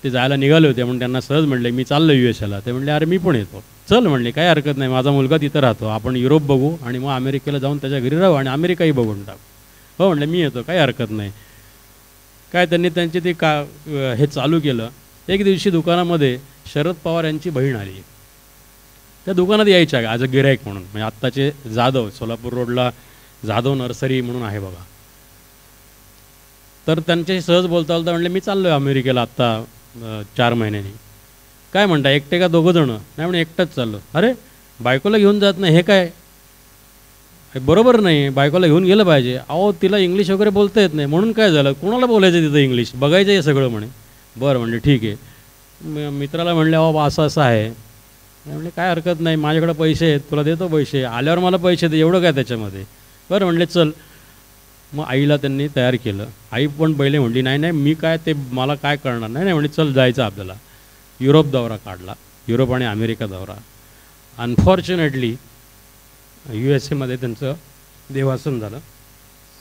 ते जायला निघाले होते. म्हणून त्यांना सहज म्हणले मी चाललो USA. ते म्हणले अरे मी पण येतो. चल म्हणले काही हरकत नाही, माझा मुलगा तिथं राहतो, आपण युरोप बघू आणि मग अमेरिकेला जाऊन त्याच्या घरी राहू आणि अमेरिकाही बघून टाकू. हो म्हणले मी येतो, काही हरकत नाही. काय त्यांनी त्यांची ते हे चालू केलं. एक दिवशी दुकानामध्ये शरद पवार यांची बहीण आली. त्या दुकानात यायच्या ॲज अ गिराईक म्हणून, म्हणजे आत्ताचे जाधव सोलापूर रोडला जाधव नर्सरी म्हणून आहे बघा. तर त्यांच्याशी सहज बोलता बोलता म्हणले मी चाललो आहे अमेरिकेला आत्ता 4 महिन्यांनी. काय म्हणता एकटे का दोघं जण? नाही म्हणे एकटाच चाललो. अरे बायकोला घेऊन जात नाही हे काय? बरोबर नाही, बायकोला घेऊन गेलं पाहिजे. अहो तिला इंग्लिश वगैरे बोलता येत नाही. म्हणून काय झालं, कोणाला बोलायचं तिथं इंग्लिश, बघायचं हे सगळं म्हणे. बरं म्हणले ठीक आहे. मित्राला म्हणले अहो असं असं आहे. म्हणले काय हरकत नाही, माझ्याकडे पैसे आहेत, तुला देतो पैसे, आल्यावर मला पैसे दे, एवढं काय त्याच्यामध्ये. बरं म्हणले चल. मग आईला त्यांनी तयार केलं. आई पण पहिले म्हणली नाही नाही मी काय ते मला काय करणार नाही. नाही म्हणजे चल जायचं आपल्याला. युरोप दौरा काढला, युरोप आणि अमेरिका दौरा. अनफॉर्च्युनेटली USA त्यांचं देवासन झालं.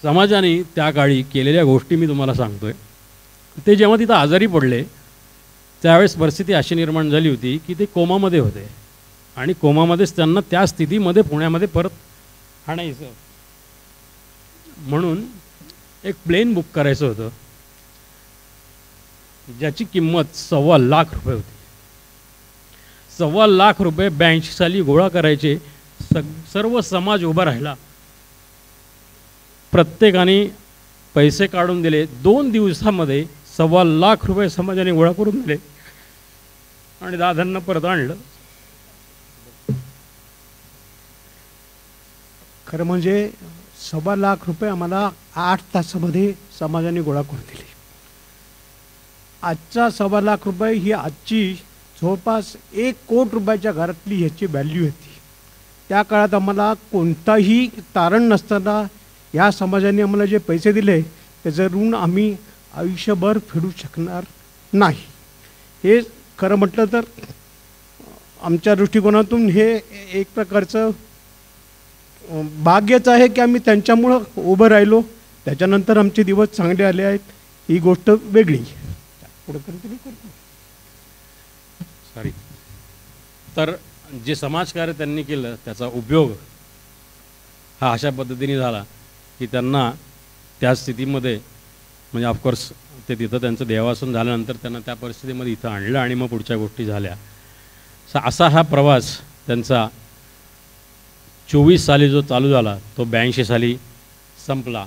समाजाने त्या काळी केलेल्या गोष्टी मी तुम्हाला सांगतो आहे. ते जेव्हा तिथं आजारी पडले त्यावेळेस परिस्थिती अशी निर्माण झाली होती की ते कोमामध्ये होते आणि कोमामध्येच त्यांना त्या स्थितीमध्ये पुण्यामध्ये परत आणायचं म्हणून एक प्लेन बुक करायचं होतं ज्याची किंमत 1.25 लाख रुपये होती. 1.25 लाख रुपये 82 साली गोळा करायचे. सर्व समाज उभा राहिला. प्रत्येकाने पैसे काढून दिले. 2 दिवसामध्ये 1.25 लाख रुपये समाजाने गोळा करून दिले आणि दादांना परत आणलं. खरं म्हणजे 1.25 लाख रुपये आम्हाला 8 तासामध्ये समाजाने गोळा करून दिले. आजचा 1.25 लाख रुपये ही आजची जवळपास 1 कोटी रुपयाच्या घरातली ह्याची व्हॅल्यू होती. त्या काळात आम्हाला कोणताही तारण नसताना या समाजाने आम्हाला जे पैसे दिले त्याचं ऋण आम्ही आयुष्यभर फेडू शकणार नाही. हे खरं म्हटलं तर आमच्या दृष्टिकोनातून हे एक प्रकारचं भाग्यच आहे की आम्ही त्यांच्यामुळं उभं राहिलो. त्याच्यानंतर आमचे दिवस चांगले आले आहेत, ही गोष्ट वेगळी. सॉरी. तर जे समाजकार्य त्यांनी केलं त्याचा उपयोग हा अशा पद्धतीने झाला की त्यांना त्या स्थितीमध्ये म्हणजे ऑफकोर्स ते तिथं त्यांचं देवासन झाल्यानंतर त्यांना त्या परिस्थितीमध्ये इथं आणलं आणि मग पुढच्या गोष्टी झाल्या. असा हा प्रवास त्यांचा 24 साली जो चालू झाला तो 82 साली संपला.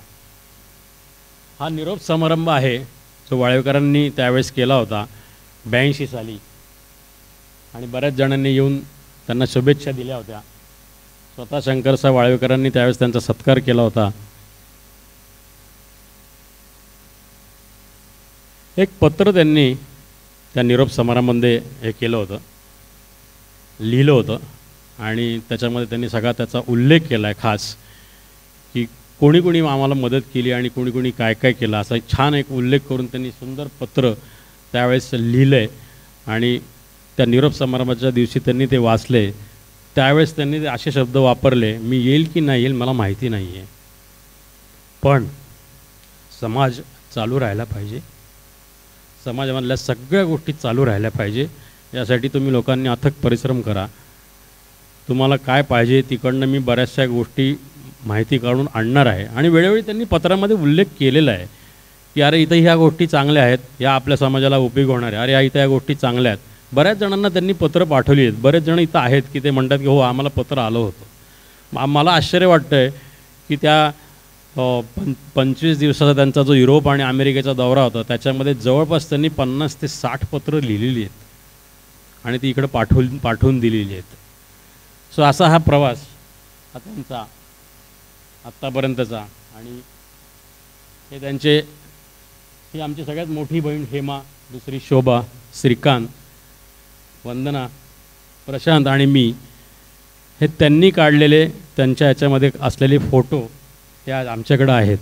हा निरोप समारंभ आहे जो वाळवेकरांनी त्यावेळेस केला होता 82 साली आणि बऱ्याच जणांनी येऊन त्यांना शुभेच्छा दिल्या होत्या. स्वतः शंकरसाहेब वाळवेकरांनी त्यावेळेस त्यांचा सत्कार केला होता. एक पत्र त्यांनी त्या निरोप समारंभामध्ये हे केलं होतं, लिहिलं होतं आणि त्याच्यामध्ये त्यांनी सगळा त्याचा उल्लेख केला आहे खास की कोणी कोणी आम्हाला मदत केली आणि कोणी कोणी काय काय केलं असा एक छान एक उल्लेख करून त्यांनी सुंदर पत्र त्यावेळेस लिहिलं आहे. आणि त्या निरोप समारंभाच्या दिवशी त्यांनी ते वाचले. त्यावेळेस त्यांनी असे शब्द वापरले, मी येईल की नाही येईल मला माहिती नाही आहे, पण समाज चालू राहायला पाहिजे, समाजामधल्या सगळ्या गोष्टी चालू राहिल्या पाहिजे. यासाठी तुम्ही लोकांनी अथक परिश्रम करा. तुम्हाला काय पाहिजे तिकडनं मी बऱ्याचशा गोष्टी माहिती काढून आणणार आहे. आणि वेळोवेळी त्यांनी पत्रामध्ये उल्लेख केलेला आहे की अरे इथं ह्या गोष्टी चांगल्या आहेत, या आपल्या समाजाला उपयोग होणार आहे, अरे इथं या गोष्टी चांगल्या आहेत. बऱ्याच जणांना त्यांनी पत्र पाठवली आहेत. बरेच जण इथं आहेत की ते म्हणतात की हो आम्हाला पत्र आलं होतं. मला आश्चर्य वाटतं आहे की त्या 25 दिवसाचा त्यांचा जो युरोप आणि अमेरिकेचा दौरा होता त्याच्यामध्ये जवळपास त्यांनी 50 ते 60 पत्र लिहिलेली आहेत आणि ती इकडं पाठवून दिलेली आहेत. सो असा हा प्रवास हा त्यांचा आत्तापर्यंतचा. आणि हे त्यांचे ही आमची सगळ्यात मोठी बहीण हेमा, दुसरी शोभा, श्रीकांत, वंदना, प्रशांत आणि मी हे त्यांनी काढलेले त्यांच्या याच्यामध्ये असलेले फोटो हे आज आमच्याकडं आहेत.